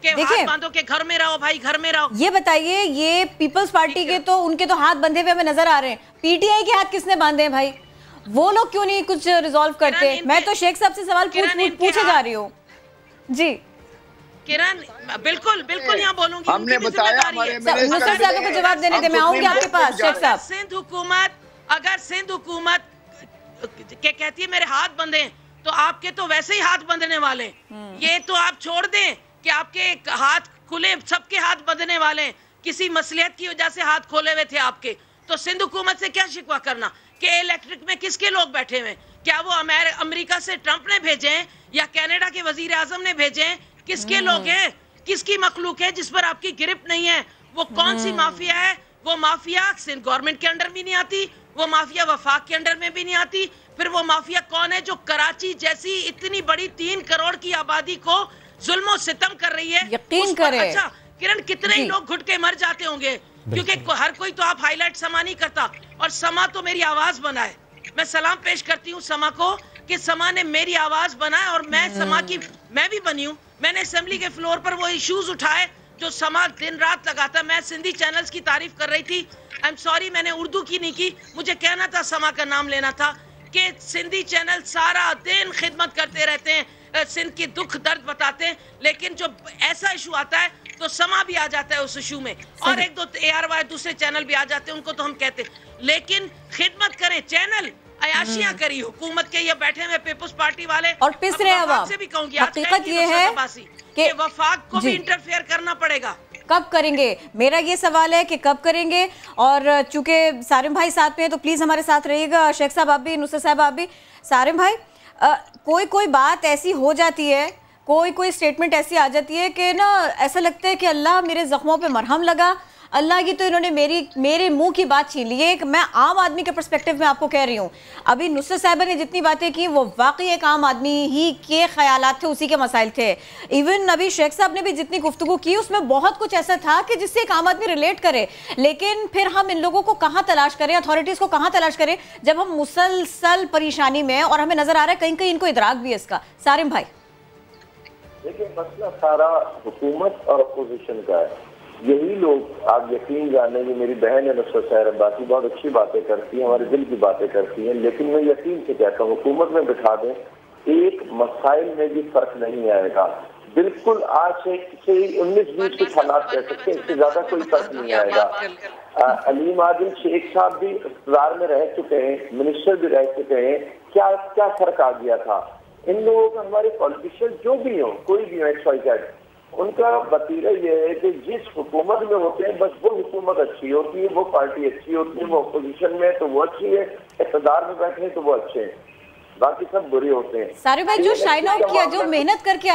देखिए, बांधो के घर में रहो भाई, घर में रहो। ये बताइए, ये पीपल्स पार्टी के तो उनके तो हाथ बंधे हुए हमें नजर आ रहे हैं, पीटीआई के हाथ किसने बांधे हैं भाई? वो लोग क्यों नहीं कुछ रिजॉल्व करते? मैं तो शेख साहब से सवाल पूछे जा रही हूँ जी। किरण, बिल्कुल यहाँ बोलूंगी, हमने बताया नुसरत साहब को जवाब देने दे, मैं आऊंगी आपके पास। शेख साहब, सिंध हुकूमत अगर सिंध हुकूमत के कहती है मेरे हाथ बंधे, तो आपके तो वैसे ही हाथ बंधने वाले हैं। ये तो आप छोड़ दें कि आपके हाथ खुले, सबके हाथ बंधने वाले हैं। किसी मसलियत की वजह से हाथ खोले हुए थे आपके, तो सिंध हुकूमत से क्या शिकवा करना कि इलेक्ट्रिक में किसके लोग बैठे हुए? क्या वो अमेरिका से ट्रंप ने भेजे हैं या कनाडा के वजीर आजम ने भेजे हैं? किसके लोग हैं? किसकी मखलूक है जिस पर आपकी गिरफ्त नहीं है? वो कौन सी माफिया है? वो माफिया सिंध गवर्नमेंट के अंडर भी नहीं आती, वो माफिया वफाक के अंडर में भी नहीं आती। फिर वो माफिया कौन है जो कराची जैसी इतनी बड़ी 3 करोड़ की आबादी को जुल्म सितम कर रही है? यकीन करें। अच्छा किरण, कितने ही लोग घुट के मर जाते होंगे, क्योंकि हर कोई तो आप हाईलाइट समा नहीं करता, और समा तो मेरी आवाज बना है। मैं सलाम पेश करती हूँ समा को कि समा ने मेरी आवाज बनाया और मैं समा की मैं भी बनी हूँ। मैंने असेंबली के फ्लोर पर वो इश्यूज उठाए जो समा दिन रात लगाता। मैं सिंधी चैनल्स की तारीफ कर रही थी। आई एम सॉरी मैंने उर्दू की नहीं की, मुझे कहना था, समा का नाम लेना था कि सिंधी चैनल सारा दिन खिदमत करते रहते हैं, सिंध की दुख दर्द बताते हैं, लेकिन जो ऐसा इशू आता है तो समा भी आ जाता है उस इशू में, और 1-2 ARY दूसरे चैनल भी आ जाते हैं, उनको तो हम कहते हैं। लेकिन खिदमत करें चैनल, अयाशियां करी हुकूमत के ये बैठे हुए पीपुल्स पार्टी वाले और पिस रहे अवाम से भी कहूंगी। हकीकत ये है कि वफाक को भी इंटरफेयर करना पड़ेगा। कब करेंगे, मेरा ये सवाल है कि कब करेंगे। और चूंकि सारिम भाई साथ में है तो प्लीज हमारे साथ रहिएगा। शेख साहब आप भी, नुसरत साहब आप भी। सारिम भाई, कोई बात ऐसी हो जाती है, कोई स्टेटमेंट ऐसी आ जाती है कि ना ऐसा लगता है कि अल्लाह मेरे जख्मों पे मरहम लगा, अल्लाह की तो इन्होंने मेरे मुंह की बात छीन ली है। मैं आम आदमी के पर्सपेक्टिव में आपको कह रही हूँ, अभी नुसरत साहिबा ने जितनी बातें की वो वाकई एक आम आदमी ही के ख्यालात थे, उसी के मसाइल थे। इवन अभी शेख साहब ने भी जितनी गुफ्तगू की उसमें बहुत कुछ ऐसा था कि जिससे एक आम आदमी रिलेट करे, लेकिन फिर हम इन लोगों को कहाँ तलाश करें, अथॉरिटीज़ को कहाँ तलाश करें जब हम मुसलसल परेशानी में, और हमें नजर आ रहा है कहीं कहीं इनको इदराक भी है इसका। सारिम भाई देखिए, मसला सारा हुकूमत और अपोजिशन का है। यही लोग, आप यकीन जाने की मेरी बहन है नुसरत साहिर अब्बासी, बहुत अच्छी बातें करती है, हमारे दिल की बातें करती हैं, लेकिन मैं यकीन से कहता हूँ हुकूमत में बिठा दें, एक मसाइल में भी फर्क नहीं आएगा। बिल्कुल आज से 19-20 कुछ हालात कह सकते हैं, इससे ज्यादा कोई फर्क नहीं आएगा। अलीम आदिल शेख साहब भी इक़्तिदार में रह चुके हैं, मिनिस्टर भी रह चुके हैं, क्या फर्क आ गया था? इन लोगों का, हमारे पॉलिटिशियन जो भी हो, कोई भी हो, XYZ, उनका वतीरा ये है कि जिस हुकूमत में होते हैं बस वो हुकूमत अच्छी होती है, वो पार्टी अच्छी होती है, वो अपोजिशन में तो वो अच्छी है, इक़्तिदार में बैठे हैं तो वो अच्छे हैं, बाकी सब बुरे होते हैं। सारे भाई जो शाइन आउट किया, जो मेहनत करके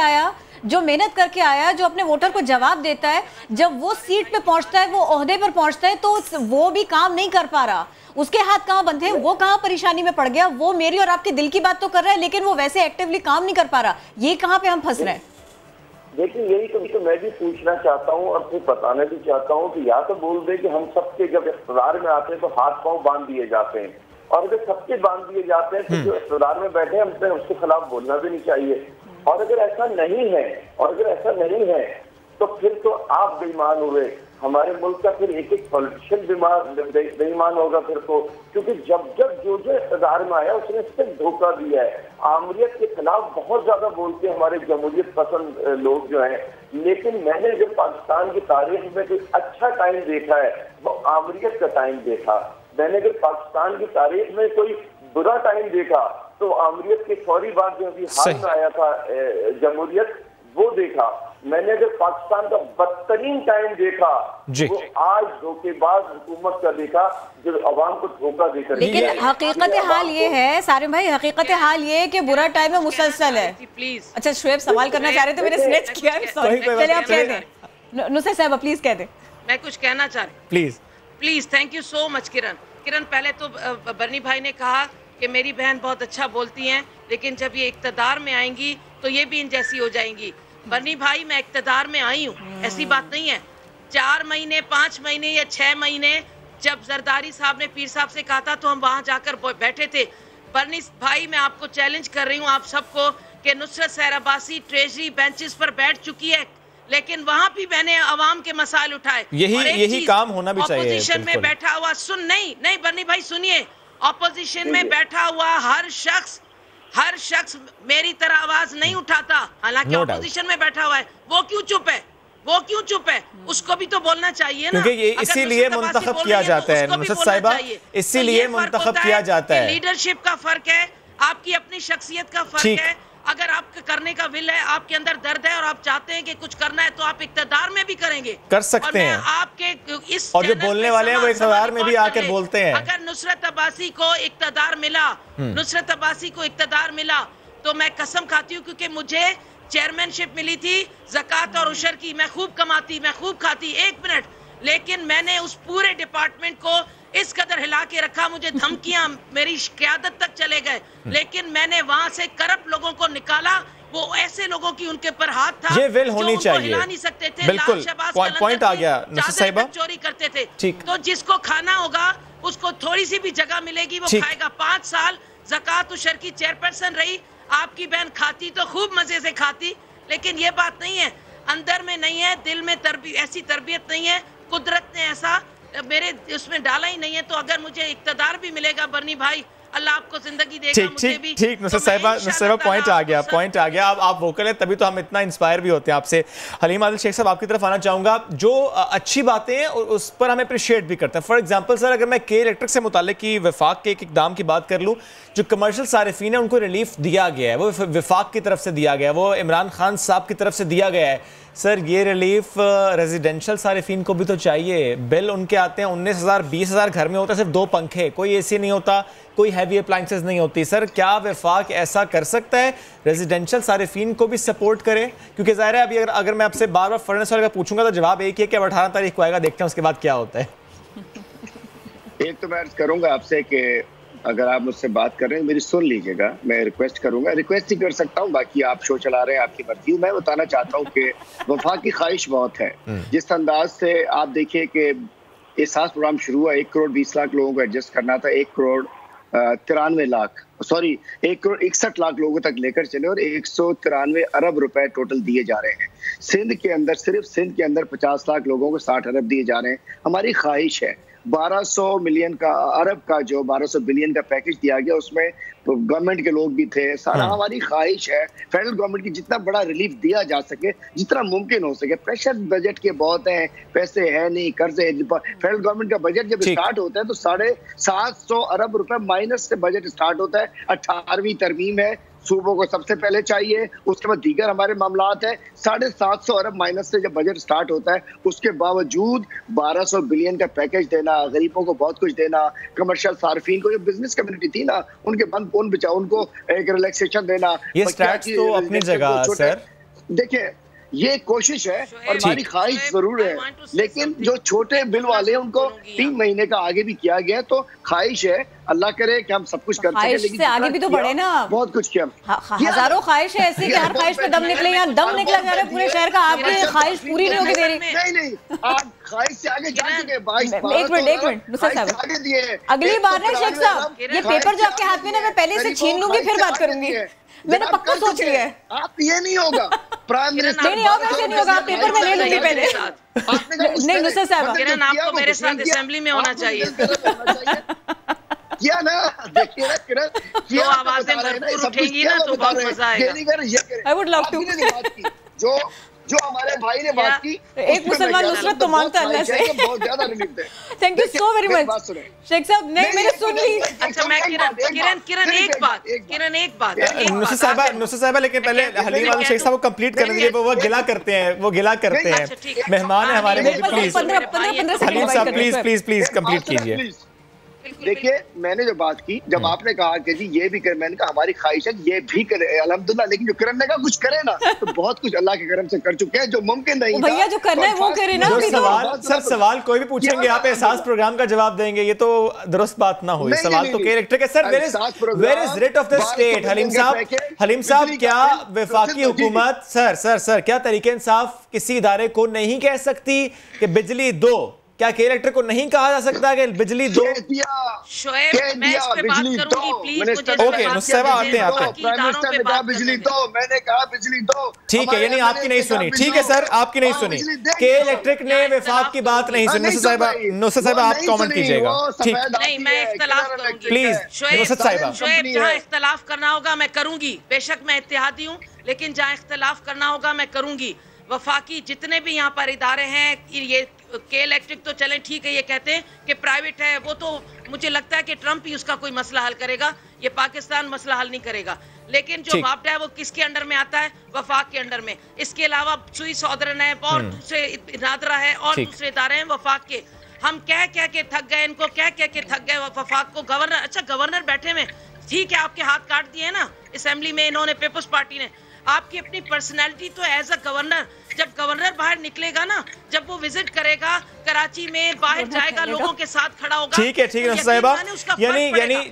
आया, जो अपने वोटर को जवाब देता है, जब वो सीट पे पहुंचता है, वो ओहदे पर पहुंचता है, तो वो भी काम नहीं कर पा रहा। उसके हाथ कहाँ बंधे हैं, वो कहाँ परेशानी में पड़ गया। वो मेरी और आपके दिल की बात तो कर रहा है, लेकिन वो वैसे एक्टिवली काम नहीं कर पा रहा। ये कहाँ पे हम फंस रहे हैं? देखिए, यही तो मैं भी पूछना चाहता हूँ और फिर बताना भी चाहता हूँ कि या तो बोल दे कि हम सबके जब इक़्तिदार में आते हैं तो हाथ पांव बांध दिए जाते हैं, और अगर सबके बांध दिए जाते हैं तो जो इक़्तिदार में बैठे हैं हमसे उसके खिलाफ बोलना भी नहीं चाहिए। और अगर ऐसा नहीं है तो फिर तो आप बेईमान हुए, हमारे मुल्क का फिर एक पॉलिटिशियन बेईमान होगा फिर तो, क्योंकि जब जो इक़्तिदार में आया उसने सिर्फ धोखा दिया है। आमरीत के खिलाफ बहुत ज्यादा बोलते हैं हमारे जमहूरियत पसंद लोग जो हैं, लेकिन मैंने जब पाकिस्तान की तारीख में कोई अच्छा टाइम देखा है वो आमरीत का टाइम देखा। मैंने अगर पाकिस्तान की तारीख में कोई बुरा टाइम देखा तो आमरीत के फौरी बाद जो अभी हाल में आया था जमहूरियत, वो देखा। मैंने अगर पाकिस्तान का बदतरीन टाइम देखा वो आज धोखेबाज हुकूमत का देखा जो अवाम को धोखा देकर। लेकिन हकीकत हाल ये है सारिम भाई, हकीकत हाल ये है कि बुरा टाइम में मुसलसल है। प्लीज, अच्छा शुएब सवाल करना चाह रहे थे, मैंने स्नैच किया, चलिए आप कह दें। नुसरत साहब प्लीज कह दें। मैं कुछ कहना चाह रही, please. Thank you so much Kiran. पहले तो बर्नी भाई ने कहा कि मेरी बहन बहुत अच्छा बोलती हैं, लेकिन जब ये इक़्तिदार में आएंगी तो ये भी इन जैसी हो जाएंगी। बर्नी भाई, मैं इक़्तिदार में आई हूँ, ऐसी बात नहीं है। 4 महीने 5 महीने या 6 महीने जब जरदारी साहब ने पीर साहब से कहा था तो हम वहां जाकर बैठे थे। बर्नी भाई, मैं आपको चैलेंज कर रही हूँ आप सबको कि नुसरत साहिर अब्बासी ट्रेजरी बेंचेस पर बैठ चुकी है, लेकिन वहां भी मैंने अवाम के मसाइल उठाए। यही काम होना भी चाहिए। ऑपोजिशन में बैठा हुआ नहीं बर्नी भाई सुनिए, ऑपोजिशन में बैठा हुआ हर शख्स मेरी तरह आवाज नहीं उठाता, हालांकि ऑपोजिशन में बैठा हुआ है। वो क्यों चुप है? उसको भी तो बोलना चाहिए ना, क्योंकि ये इसीलिए मुंतखब किया जाता है नुसरत साहिबा, इसीलिए मुंतखब किया जाता है। लीडरशिप का फर्क है, आपकी अपनी शख्सियत का फर्क है। अगर आपके करने का विल है, आपके अंदर दर्द है और आप चाहते हैं कि कुछ करना है, तो आप इक्तदार में भी करेंगे, कर सकते हैं। आपके इस और जो बोलने वाले हैं वो इक्तदार में भी आकर बोलते हैं। अगर नुसरत अब्बासी को इक्तदार मिला, नुसरत अब्बासी को इक्तदार मिला, तो मैं कसम खाती हूँ, क्योंकि मुझे चेयरमैनशिप मिली थी ज़कात और उशर की, मैं खूब कमाती, मैं खूब खाती, 1 मिनट, लेकिन मैंने उस पूरे डिपार्टमेंट को इस कदर हिला के रखा, मुझे धमकियां मेरी क़यादत तक चले गए, लेकिन मैंने वहां से करप्ट लोगों को निकाला। वो ऐसे लोगों की उनके पर हाथ था, ये विल होनी चाहिए, हिला नहीं सकते थे। बिल्कुल पॉइंट आ गया साहिबा, चोरी करते थे। तो जिसको खाना होगा उसको थोड़ी सी भी जगह मिलेगी, वो खाएगा। 5 साल ज़कात उशर की चेयरपर्सन रही, आपकी बहन खाती तो खूब मजे से खाती, लेकिन ये बात नहीं है, अंदर में नहीं है, दिल में ऐसी तरबियत नहीं है, कुदरत ने ऐसा मेरे उसमें डाला ही नहीं है। तो अगर मुझे इक्तदार भी मिलेगा बर्नी भाई, अल्लाह आपको जिंदगी देगा, मुझे भी। ठीक नुसरत साहिबा पॉइंट आ गया। अब आप वोकल है तभी तो हम इतना इंस्पायर भी होते हैं आपसे। हलीम आदिल शेख साहब, आपकी तरफ आना चाहूँगा। जो अच्छी बातें हैं उस पर हम अप्रिशिएट भी करते हैं। फॉर एग्जाम्पल सर, अगर मैं के इलेक्ट्रिक से मुताल्लिक की वफाक के एक इकदाम की बात कर लूँ, जो कमर्शियल सारिफीन है उनको रिलीफ दिया गया है, वो वफाक की तरफ से दिया गया है, वो इमरान खान साहब की तरफ से दिया गया है। सर ये रिलीफ रेजिडेंशियल सारिफीन को भी तो चाहिए। बिल उनके आते हैं 19,000 20,000, घर में होता है सिर्फ 2 पंखे, कोई एसी नहीं होता, कोई हैवी अप्लाइंसेस नहीं होती। सर क्या वफाक ऐसा कर सकता है, रेजिडेंशियल सारिफीन को भी सपोर्ट करे? क्योंकि ज़ाहिर है अभी अगर मैं आपसे बार बार फर्नेस वाले का पूछूंगा तो जवाब एक ही है कि अब 18 तारीख को आएगा, देखते हैं उसके बाद क्या होता है। एक तो मैं अर्ज करूंगा आपसे कि अगर आप मुझसे बात कर रहे हैं मेरी सुन लीजिएगा, मैं रिक्वेस्ट करूंगा, रिक्वेस्ट ही कर सकता हूँ, बाकी आप शो चला रहे हैं, आपकी मर्जी। मैं बताना चाहता हूँ कि वफाक की ख्वाहिश बहुत है। जिस अंदाज से आप देखिए कि एहसास प्रोग्राम शुरू हुआ, 1 करोड़ 20 लाख लोगों को एडजस्ट करना था, 1 करोड़ 1 करोड़ 61 लाख लोगों तक लेकर चले और 193 अरब रुपए टोटल दिए जा रहे हैं। सिंध के अंदर, सिर्फ सिंध के अंदर 50 लाख लोगों को 60 अरब दिए जा रहे हैं। हमारी ख्वाहिश है 1200 मिलियन का अरब का जो 1200 बिलियन का पैकेज दिया गया, उसमें गवर्नमेंट के लोग भी थे, सारा हमारी ख्वाहिश है फेडरल गवर्नमेंट की जितना बड़ा रिलीफ दिया जा सके, जितना मुमकिन हो सके। प्रेशर बजट के बहुत हैं, पैसे है नहीं, कर्जे। फेडरल गवर्नमेंट का बजट जब स्टार्ट होता है तो 750 अरब रुपए माइनस से बजट स्टार्ट होता है। 18वीं तरमीम है, सूबों को सबसे पहले चाहिए, उसके बाद दीगर हमारे मामलात है। 750 अरब माइनस से जब बजट स्टार्ट होता है, उसके बावजूद 1200 बिलियन का पैकेज देना, गरीबों को बहुत कुछ देना, कमर्शियल सार्फिन को, जो बिजनेस कम्युनिटी थी ना, उनके बंद फोन बचाओ, उनको एक रिलैक्सेशन देना। ये स्टैट्स तो अपनी जगह सर, देखिए ये कोशिश है और हमारी ख्वाहिश जरूर है, लेकिन जो छोटे बिल वाले हैं उनको 3 महीने का आगे भी किया गया, तो ख्वाहिश है अल्लाह करे कि हम सब कुछ कर सकें, लेकिन आगे भी तो बढ़े ना, बहुत कुछ किया। हजारों ख्वाहिश है ऐसी कि हर ख्वाहिश पे दम निकले, यहाँ दम निकला जा रहा है पूरे शहर का। आपकी ख्वाहिश पूरी नहीं होगी देरी। नहीं आप ख्वाहिश से आगे जा चुके। 1 मिनट नुसरत साहब, अगली बार ना शेख साहब, ये पेपर जो आपके हाथ में ना, मैं पहले से छीन लूंगी फिर बात करूंगी। मैंने पक्का सोच लिया है। आप ये नहीं होगा प्राइम मिनिस्टर, नहीं होगा, ऐसे नहीं होगा, पेपर में ले लूंगी पहले। नहीं नुसरत साहब, किरण आपको मेरे साथ असेंबली में होना चाहिए। किया ना, देखिए ना किरण, जो आवाजें भरपूर उठेंगी ना तो बहुत मजा आएगा। I would love to. जो हमारे भाई ने बात की, एक मुसलमान नुसरत तो मांगता है अल्लाह से, बहुत ज्यादा रिलीफ दे। Thank you so very much Sheikh sahab. नहीं मैंने सुन ली। अच्छा मैं किरण एक बात नुसरत साहिबा, लेकिन पहले हलीम आदिल शेख साहब को कंप्लीट करने दीजिए। वो गिला करते हैं, मेहमान है हमारे। प्लीज हलीम साहब प्लीज कंप्लीट कीजिए। देखिए मैंने जो बात की, जब आपने कहा कि जी ये भी करे, मैंने कहा हमारी ख्वाहिश है ये भी करे अल्हम्दुलिल्लाह, लेकिन जो किरण ने कहा कुछ करे ना, तो बहुत कुछ अल्लाह के करम से कर चुके हैं जो मुमकिन नहीं था। भैया जो करना है वो करे ना। सवाल कोई भी पूछेंगे आप एहसास प्रोग्राम का जवाब देंगे, ये तो दुरुस्त बात ना हुई। सवाल तो इलेक्ट्रिक है sir. Where is writ of the state? Haleem sahab क्या वफाकी हुकूमत सर क्या तरीके इंसाफ किसी इदारे को नहीं कह सकती कि बिजली दो? क्या के इलेक्ट्रिक को नहीं कहा जा सकता कि बिजली दो? शोएब मैं इस पे बात करूंगी प्लीज, मुझे ओके नुसैबा आते हैं। बिजली दो, मैंने कहा बिजली दो। ठीक है, यानी आपकी नहीं सुनी। ठीक है सर, आपकी नहीं सुनी। के इलेक्ट्रिक ने वफाक की बात नहीं सुनी। नुसरत साहिबा आप कमेंट कीजिएगा। ठीक नहीं, मैं इख्तलाफ करूंगी प्लीज। नुसरत साहिबा शोएब जहाँ इख्तलाफ करना होगा मैं करूंगी, बेशक मैं इत्तेहादी हूँ, लेकिन जहाँ इख्तलाफ करना होगा मैं करूंगी। वफाकी जितने भी यहाँ पर इदारे हैं, ये के इलेक्ट्रिक तो चलें ठीक है, ये कहते हैं कि प्राइवेट है, वो तो मुझे लगता है कि ट्रंप ही उसका कोई मसला हल करेगा, ये पाकिस्तान मसला हल नहीं करेगा। लेकिन जो वापडा है वो किसके अंडर में आता है? वफाक के अंडर में। इसके अलावा सुई सौदरन है और दूसरे नादरा है और दूसरे इदारे हैं वफाक के। हम कह के थक गए, इनको कह के थक गए वफाक को। गवर्नर, अच्छा गवर्नर बैठे में ठीक है, आपके हाथ काट दिए ना असेंबली में इन्होंने, पीपल्स पार्टी ने। आपकी अपनी पर्सनैलिटी तो एज अ गवर्नर, जब गवर्नर बाहर निकलेगा ना, जब वो विजिट करेगा कराची में, बाहर जाएगा, लोगों के साथ खड़ा होगा, ठीक है साहिबा, यानी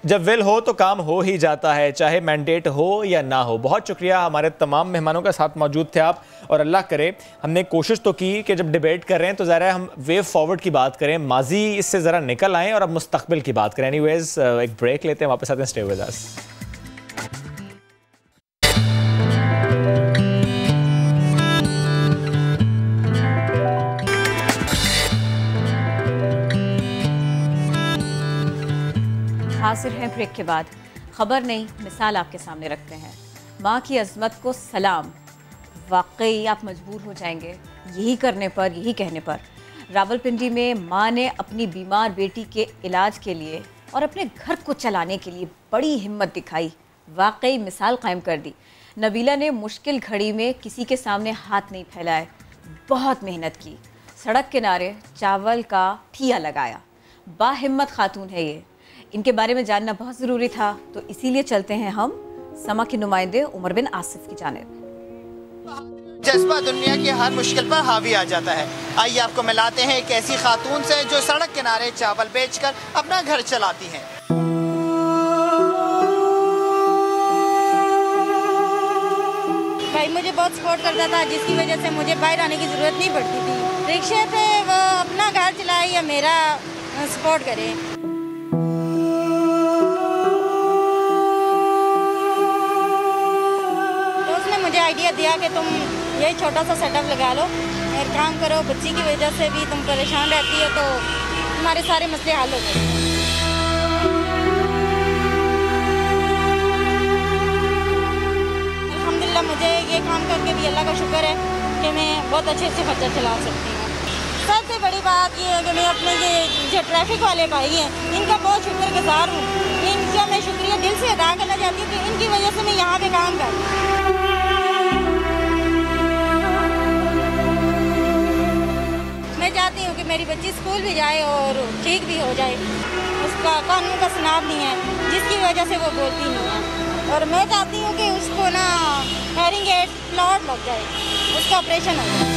जब विल हो तो काम हो ही जाता है, चाहे मैंडेट हो या ना हो। बहुत शुक्रिया, हमारे तमाम मेहमानों के साथ मौजूद थे आप, और अल्लाह करे हमने कोशिश तो की कि जब डिबेट कर रहे हैं तो ज़रा हम वे फॉरवर्ड की बात करें, माजी इससे ज़रा निकल आएँ और अब मुस्तकबिल की बात करें। एनीवेज एक ब्रेक लेते हैं, वापस आते हैं, स्टे विद अस। हाजिर हैं ब्रेक के बाद। खबर नहीं, मिसाल आपके सामने रखते हैं। माँ की अज़मत को सलाम। वाकई आप मजबूर हो जाएंगे यही करने पर, यही कहने पर। रावलपिंडी में माँ ने अपनी बीमार बेटी के इलाज के लिए और अपने घर को चलाने के लिए बड़ी हिम्मत दिखाई, वाकई मिसाल कायम कर दी। नबीला ने मुश्किल घड़ी में किसी के सामने हाथ नहीं फैलाए, बहुत मेहनत की, सड़क किनारे चावल का ठिया लगाया। बाहिम्मत खातून है ये, इनके बारे में जानना बहुत ज़रूरी था, तो इसीलिए चलते हैं हम समा के नुमाइंदे उमर बिन आसिफ की जानिब। जज्बा दुनिया की हर मुश्किल पर हावी आ जाता है। आइए आपको मिलाते हैं एक ऐसी खातून से जो सड़क किनारे चावल बेचकर अपना घर चलाती हैं। भाई मुझे बहुत सपोर्ट करता था, जिसकी वजह से मुझे बाहर आने की ज़रूरत नहीं पड़ती थी। रिक्शे पे वो अपना घर चलाए या मेरा सपोर्ट करे। मुझे आइडिया दिया कि तुम ये छोटा सा सेटअप लगा लो और काम करो, बच्ची की वजह से भी तुम परेशान रहती है तो तुम्हारे सारे मसले हल हो गए। अल्हम्दुलिल्लाह मुझे ये काम करके भी अल्लाह का शुक्र है कि मैं बहुत अच्छे से खर्चा चला सकती हूँ। सबसे बड़ी बात ये है कि मैं अपने ये जो ट्रैफिक वाले भाई हैं इनका बहुत शुक्रगुजार हूँ। इनका मैं शुक्रिया दिल से अदा करना चाहती हूँ कि इनकी वजह से मैं यहाँ पे काम कर रही हूँ। मैं चाहती हूँ कि मेरी बच्ची स्कूल भी जाए और ठीक भी हो जाए। उसका कानून का सुनाव नहीं है जिसकी वजह से वो बोलती नहीं है, और मैं चाहती हूँ कि उसको ना हेयरिंग एड प्लॉट लग जाए, उसका ऑपरेशन हो जाए।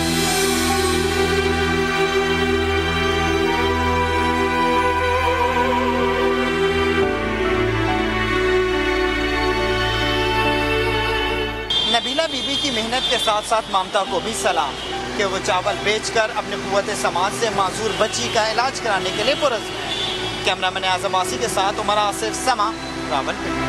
नबीला बीबी की मेहनत के साथ साथ ममता को भी सलाम कि वो चावल बेचकर अपने कुव्वत समाज से माजूर बच्ची का इलाज कराने के लिए पुरज़्म है। कैमरामैन आज़म वासी के साथ उमर आसिफ, समा, रावलपिंडी।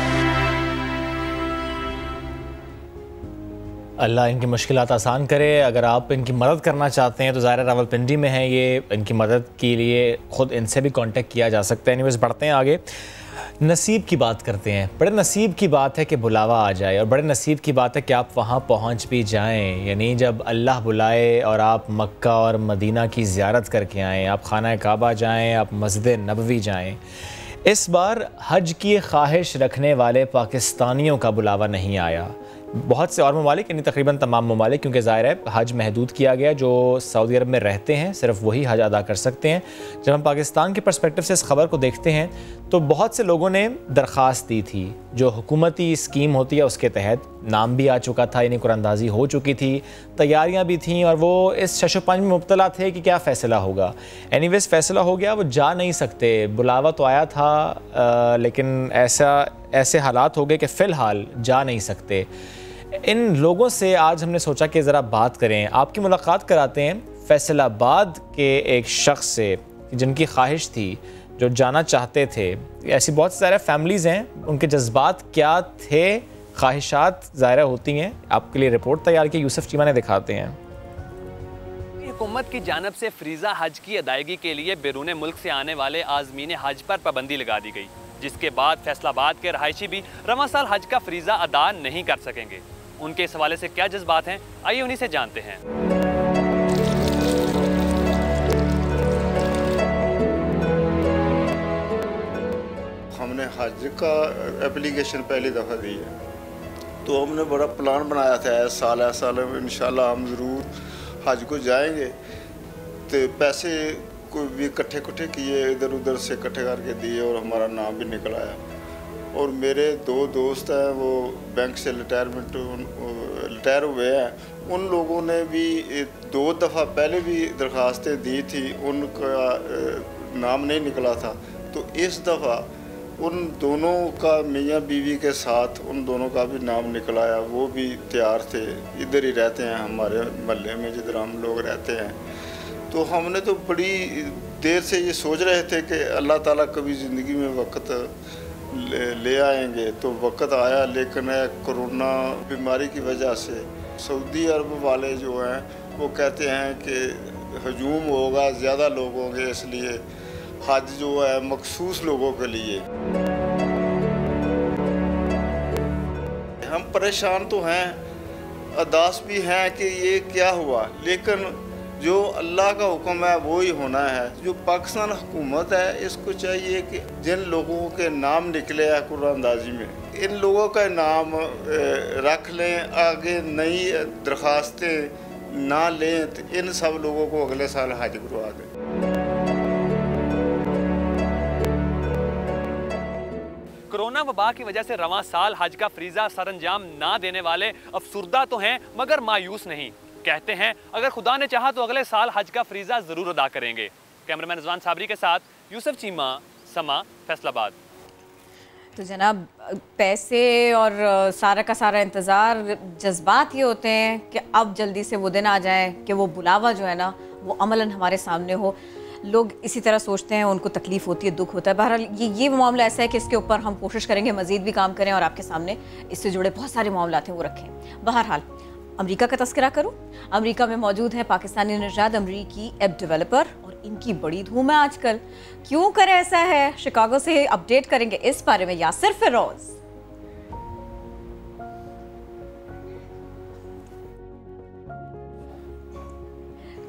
अल्लाह इनकी मुश्किलात आसान करे। अगर आप इनकी मदद करना चाहते हैं तो ज़ाहिर रावलपिंडी में है ये, इनकी मदद के लिए ख़ुद इनसे भी कांटेक्ट किया जा सकता है। एनीवेज़ बढ़ते हैं आगे, नसीब की बात करते हैं। बड़े नसीब की बात है कि बुलावा आ जाए, और बड़े नसीब की बात है कि आप वहाँ पहुँच भी जाएं। यानी जब अल्लाह बुलाए और आप मक्का और मदीना की ज़ियारत करके आएँ, आप खाना काबा जाएँ, आप मस्जिद नबवी जाएँ। इस बार हज की ख्वाहिश रखने वाले पाकिस्तानियों का बुलावा नहीं आया। बहुत से और ममालिक, यानी तकरीबन तमाम ममालिक, क्योंकि ज़ाहिर है हज महदूद किया गया, जो सऊदी अरब में रहते हैं सिर्फ वही हज अदा कर सकते हैं। जब हम पाकिस्तान के पर्सपेक्टिव से इस खबर को देखते हैं तो बहुत से लोगों ने दरख्वास्त दी थी, जो हुकूमती स्कीम होती है उसके तहत नाम भी आ चुका था, यानी कुरानंदाजी हो चुकी थी, तैयारियां भी थीं, और वो इस शशोपंज में मुब्तला थे कि क्या फ़ैसला होगा। एनीवेज़ फ़ैसला हो गया, वो जा नहीं सकते। बुलावा तो आया था लेकिन ऐसे हालात हो गए कि फ़िलहाल जा नहीं सकते। इन लोगों से आज हमने सोचा कि ज़रा बात करें, आपकी मुलाकात कराते हैं फैसलाबाद के एक शख्स से जिनकी ख्वाहिश थी, जो जाना चाहते थे। ऐसी बहुत सारे फैमिलीज़ हैं, उनके जज्बात क्या थे, ख्वाहिशात ज़ाहिर होती हैं। आपके लिए रिपोर्ट तैयार की, यूसुफ चीमा ने दिखाते हैं। हुकूमत की जानब से फ्रीज़ा हज की अदायगी के लिए बैरून मुल्क से आने वाले आज़मीन हज पर पाबंदी लगा दी गई, जिसके बाद फैसलाबाद के रहायशी भी रवां साल हज का फ्रीज़ा अदा नहीं कर सकेंगे। उनके इस हवाले से क्या जज्बात हैं, आइए उन्हीं से जानते हैं। हज का एप्लीकेशन पहली दफ़ा दी है, तो हमने बड़ा प्लान बनाया था इस साल इंशाल्लाह हम ज़रूर हज को जाएंगे। तो पैसे को भी इकट्ठे किए, इधर उधर से इकट्ठे करके दिए और हमारा नाम भी निकल आया। और मेरे 2 दोस्त हैं वो बैंक से रिटायर हुए हैं, उन लोगों ने भी 2 दफ़ा पहले भी दरख्वास्तें दी थी, उनका नाम नहीं निकला था। तो इस दफ़ा उन दोनों का मियाँ बीवी के साथ उन दोनों का भी नाम निकल आया, वो भी तैयार थे, इधर ही रहते हैं हमारे महल्ले में जिधर हम लोग रहते हैं। तो हमने तो बड़ी देर से ये सोच रहे थे कि अल्लाह ताला कभी ज़िंदगी में वक्त ले आएंगे, तो वक्त आया, लेकिन कोरोना बीमारी की वजह से सऊदी अरब वाले जो हैं वो कहते हैं कि हजूम होगा, ज़्यादा लोग होंगे, इसलिए हज जो है मखसूस लोगों के लिए। हम परेशान तो हैं, अदास भी हैं कि ये क्या हुआ, लेकिन जो अल्लाह का हुक्म है वो ही होना है। जो पाकिस्तान हुकूमत है इसको चाहिए कि जिन लोगों के नाम निकले हैं कुरानंदाजी में, इन लोगों का नाम रख लें, आगे नई दरख्वास्तें ना लें, तो इन सब लोगों को अगले साल हज करवा दें। कोरोना वबा की वजह से रवां साल हज का फरीज़ा सरअंजाम ना देने वाले अफसुर्दा तो हैं मगर मायूस नहीं। कहते हैं अगर खुदा ने चाहा तो अगले साल हज का फरीज़ा ज़रूर अदा करेंगे। कैमरामैन रिजवान साबरी के साथ यूसुफ चीमा, समा, फैसलाबाद। तो जनाब पैसे और सारा का सारा इंतज़ार, जज्बात ये होते हैं कि अब जल्दी से वो दिन आ जाए कि वो बुलावा जो है ना वो अमलन हमारे सामने हो। लोग इसी तरह सोचते हैं, उनको तकलीफ़ होती है, दुख होता है। बहरहाल ये मामला ऐसा है कि इसके ऊपर हम कोशिश करेंगे मज़ीद भी काम करें और आपके सामने इससे जुड़े बहुत सारे मामला हैं वो रखें। बहरहाल अमेरिका का तस्करा करूं। अमेरिका में मौजूद है पाकिस्तानी नजाद अमरीकी ऐप डेवलपर और इनकी बड़ी धूम है आजकल। क्यों करे ऐसा है, शिकागो से अपडेट करेंगे इस बारे में यासिर फिरोज।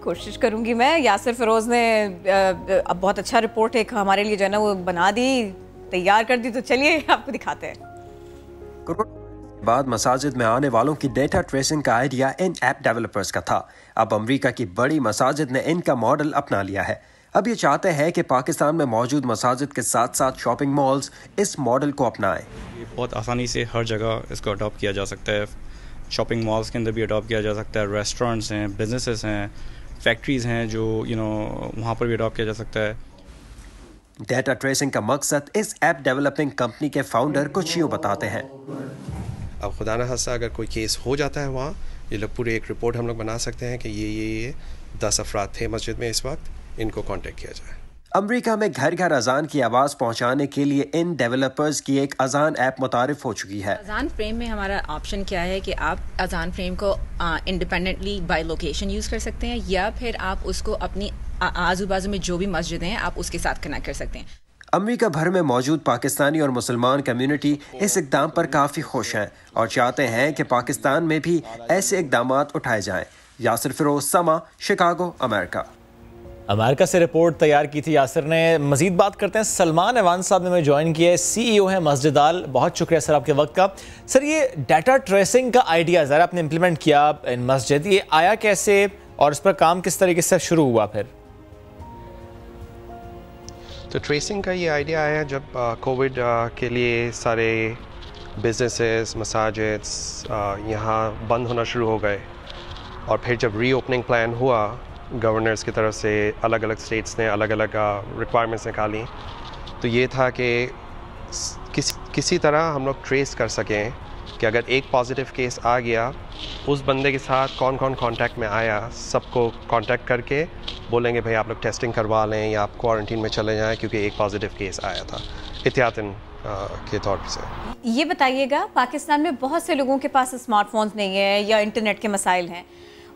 कोशिश करूंगी मैं। यासिर फिरोज ने अब बहुत अच्छा रिपोर्ट एक हमारे लिए जो है ना वो बना दी, तैयार कर दी, तो चलिए आपको दिखाते हैं। बाद मसाजिद में आने वालों की डेटा ट्रेसिंग का आइडिया इन ऐप डेवलपर्स का था। अब अमेरिका की बड़ी मसाजिद ने इनका मॉडल अपना लिया है। अब ये चाहते हैं कि पाकिस्तान में मौजूद मसाजिद के साथ साथ शॉपिंग मॉल्स इस मॉडल को अपनाएं। ये बहुत आसानी से हर जगह इसको अडॉप्ट किया जा सकता है। शॉपिंग मॉल्स के अंदर भी अडॉप्ट किया जा सकता है, रेस्टोरेंट्स हैं, बिजनेसेस हैं, फैक्ट्रीज़ हैं जो वहाँ पर भी अडॉप्ट किया जा सकता है। डेटा ट्रेसिंग का मकसद इस ऐप डेवलपिंग कंपनी के फाउंडर कुछ यूँ बताते हैं। अब खुदा न खास्ता अगर कोई केस हो जाता है वहाँ, ये लोग पूरे एक रिपोर्ट हम लोग बना सकते हैं कि ये 10 अफराद थे मस्जिद में इस वक्त, इनको कांटेक्ट किया जाए। अमेरिका में घर घर अजान की आवाज़ पहुंचाने के लिए इन डेवलपर्स की एक अजान ऐप मुतारिफ हो चुकी है। अजान फ्रेम में हमारा ऑप्शन क्या है कि आप अजान फ्रेम को इंडिपेंडेंटली बाय लोकेशन यूज़ कर सकते हैं या फिर आप उसको अपनी आजू बाजू में जो भी मस्जिद हैं आप उसके साथ कनेक्ट कर सकते हैं। अमेरिका भर में मौजूद पाकिस्तानी और मुसलमान कम्युनिटी इस इक़दाम पर काफ़ी खुश हैं और चाहते हैं कि पाकिस्तान में भी ऐसे इक़दामात उठाए जाएं। यासिर फिरोज, समा, शिकागो, अमेरिका। अमेरिका से रिपोर्ट तैयार की थी यासिर ने। मजीद बात करते हैं, सलमान अवान साहब ने हमें ज्वाइन किया है, CEO है मस्जिद आल। बहुत शुक्रिया सर आपके वक्त का। सर ये डाटा ट्रेसिंग का आइडिया ज़रा आपने इम्प्लीमेंट किया इन मस्जिद, ये आया कैसे और इस पर काम किस तरीके से शुरू हुआ? फिर तो ट्रेसिंग का ये आइडिया आया जब कोविड के लिए सारे बिजनेसेस, मसाजिद्स यहाँ बंद होना शुरू हो गए और फिर जब रीओपनिंग प्लान हुआ गवर्नर्स की तरफ से, अलग अलग स्टेट्स ने अलग अलग रिक्वायरमेंट्स निकाली, तो ये था कि किसी तरह हम लोग ट्रेस कर सकें कि अगर एक पॉजिटिव केस आ गया, उस बंदे के साथ कौन कौन कांटेक्ट में आया, सबको कांटेक्ट करके बोलेंगे भाई आप लोग टेस्टिंग करवा लें या आप क्वारंटीन में चले जाएं क्योंकि एक पॉजिटिव केस आया था, एहतियातन के तौर से। ये बताइएगा, पाकिस्तान में बहुत से लोगों के पास स्मार्टफोन्स नहीं है या इंटरनेट के मसाइल हैं,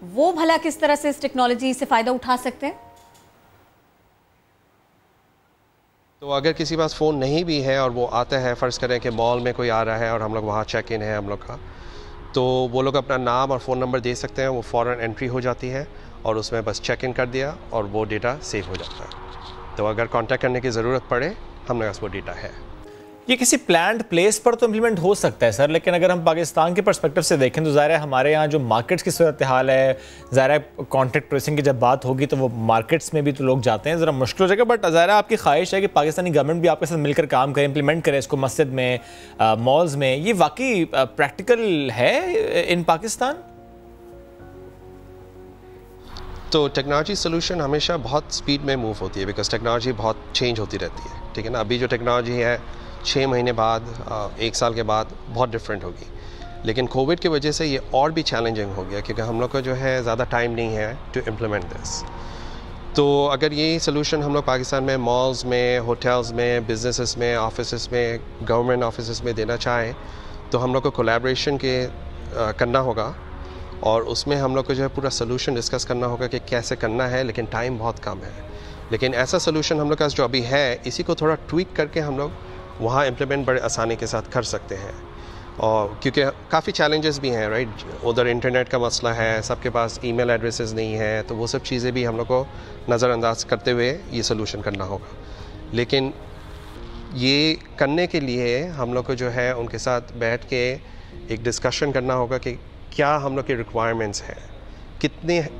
वो भला किस तरह से इस टेक्नोलॉजी से फ़ायदा उठा सकते हैं? तो अगर किसी पास फ़ोन नहीं भी है और वो आता है, फ़र्ज़ करें कि मॉल में कोई आ रहा है और हम लोग वहाँ चेक इन है हम लोग का, तो वो लोग अपना नाम और फ़ोन नंबर दे सकते हैं, वो फ़ौरन एंट्री हो जाती है और उसमें बस चेक इन कर दिया और वो डेटा सेव हो जाता है। तो अगर कांटेक्ट करने की ज़रूरत पड़े, हम लोग पास वो डेटा है। ये किसी प्लान्ड प्लेस पर तो इम्प्लीमेंट हो सकता है सर, लेकिन अगर हम पाकिस्तान के पर्सपेक्टिव से देखें तो ज़ाहिर है हमारे यहाँ जो मार्केट्स की सूरत हाल है, ज़ाहिर है कॉन्टैक्ट ट्रेसिंग की जब बात होगी तो वो मार्केट्स में भी तो लोग जाते हैं, ज़रा मुश्किल हो जाएगा। बट ज़ाहिर है आपकी ख्वाहिश है कि पाकिस्तानी गवर्नमेंट भी आपके साथ मिलकर काम करे, इम्प्लीमेंट करे इसको मस्जिद में, मॉल्स में। ये वाकई प्रैक्टिकल है इन पाकिस्तान? तो टेक्नोलॉजी सोल्यूशन हमेशा बहुत स्पीड में मूव होती है, बिकॉज टेक्नोलॉजी बहुत चेंज होती रहती है, ठीक है ना। अभी जो टेक्नोलॉजी है 6 महीने बाद, 1 साल के बाद बहुत डिफरेंट होगी, लेकिन कोविड की वजह से ये और भी चैलेंजिंग हो गया, क्योंकि हम लोग को जो है ज़्यादा टाइम नहीं है टू इम्प्लीमेंट दिस। तो अगर ये सोल्यूशन हम लोग पाकिस्तान में मॉल्स में, होटल्स में, बिजनेसेस में, ऑफिस में, गवर्नमेंट ऑफिस में देना चाहें तो हम लोग को कोलैबोरेशन करना होगा, और उसमें हम लोग को जो है पूरा सोल्यूशन डिस्कस करना होगा कि कैसे करना है, लेकिन टाइम बहुत कम है। लेकिन ऐसा सोल्यूशन हम लोग का जो अभी है, इसी को थोड़ा ट्वीक करके हम लोग वहाँ इम्प्लीमेंट बड़े आसानी के साथ कर सकते हैं। और क्योंकि काफ़ी चैलेंजेस भी हैं, राइट, उधर इंटरनेट का मसला है, सबके पास ईमेल एड्रेसेस नहीं है, तो वो सब चीज़ें भी हम लोग को नज़रअंदाज करते हुए ये सोल्यूशन करना होगा। लेकिन ये करने के लिए हम लोग को जो है उनके साथ बैठ के एक डिस्कशन करना होगा कि क्या हम लोग की रिक्वायरमेंट्स हैं,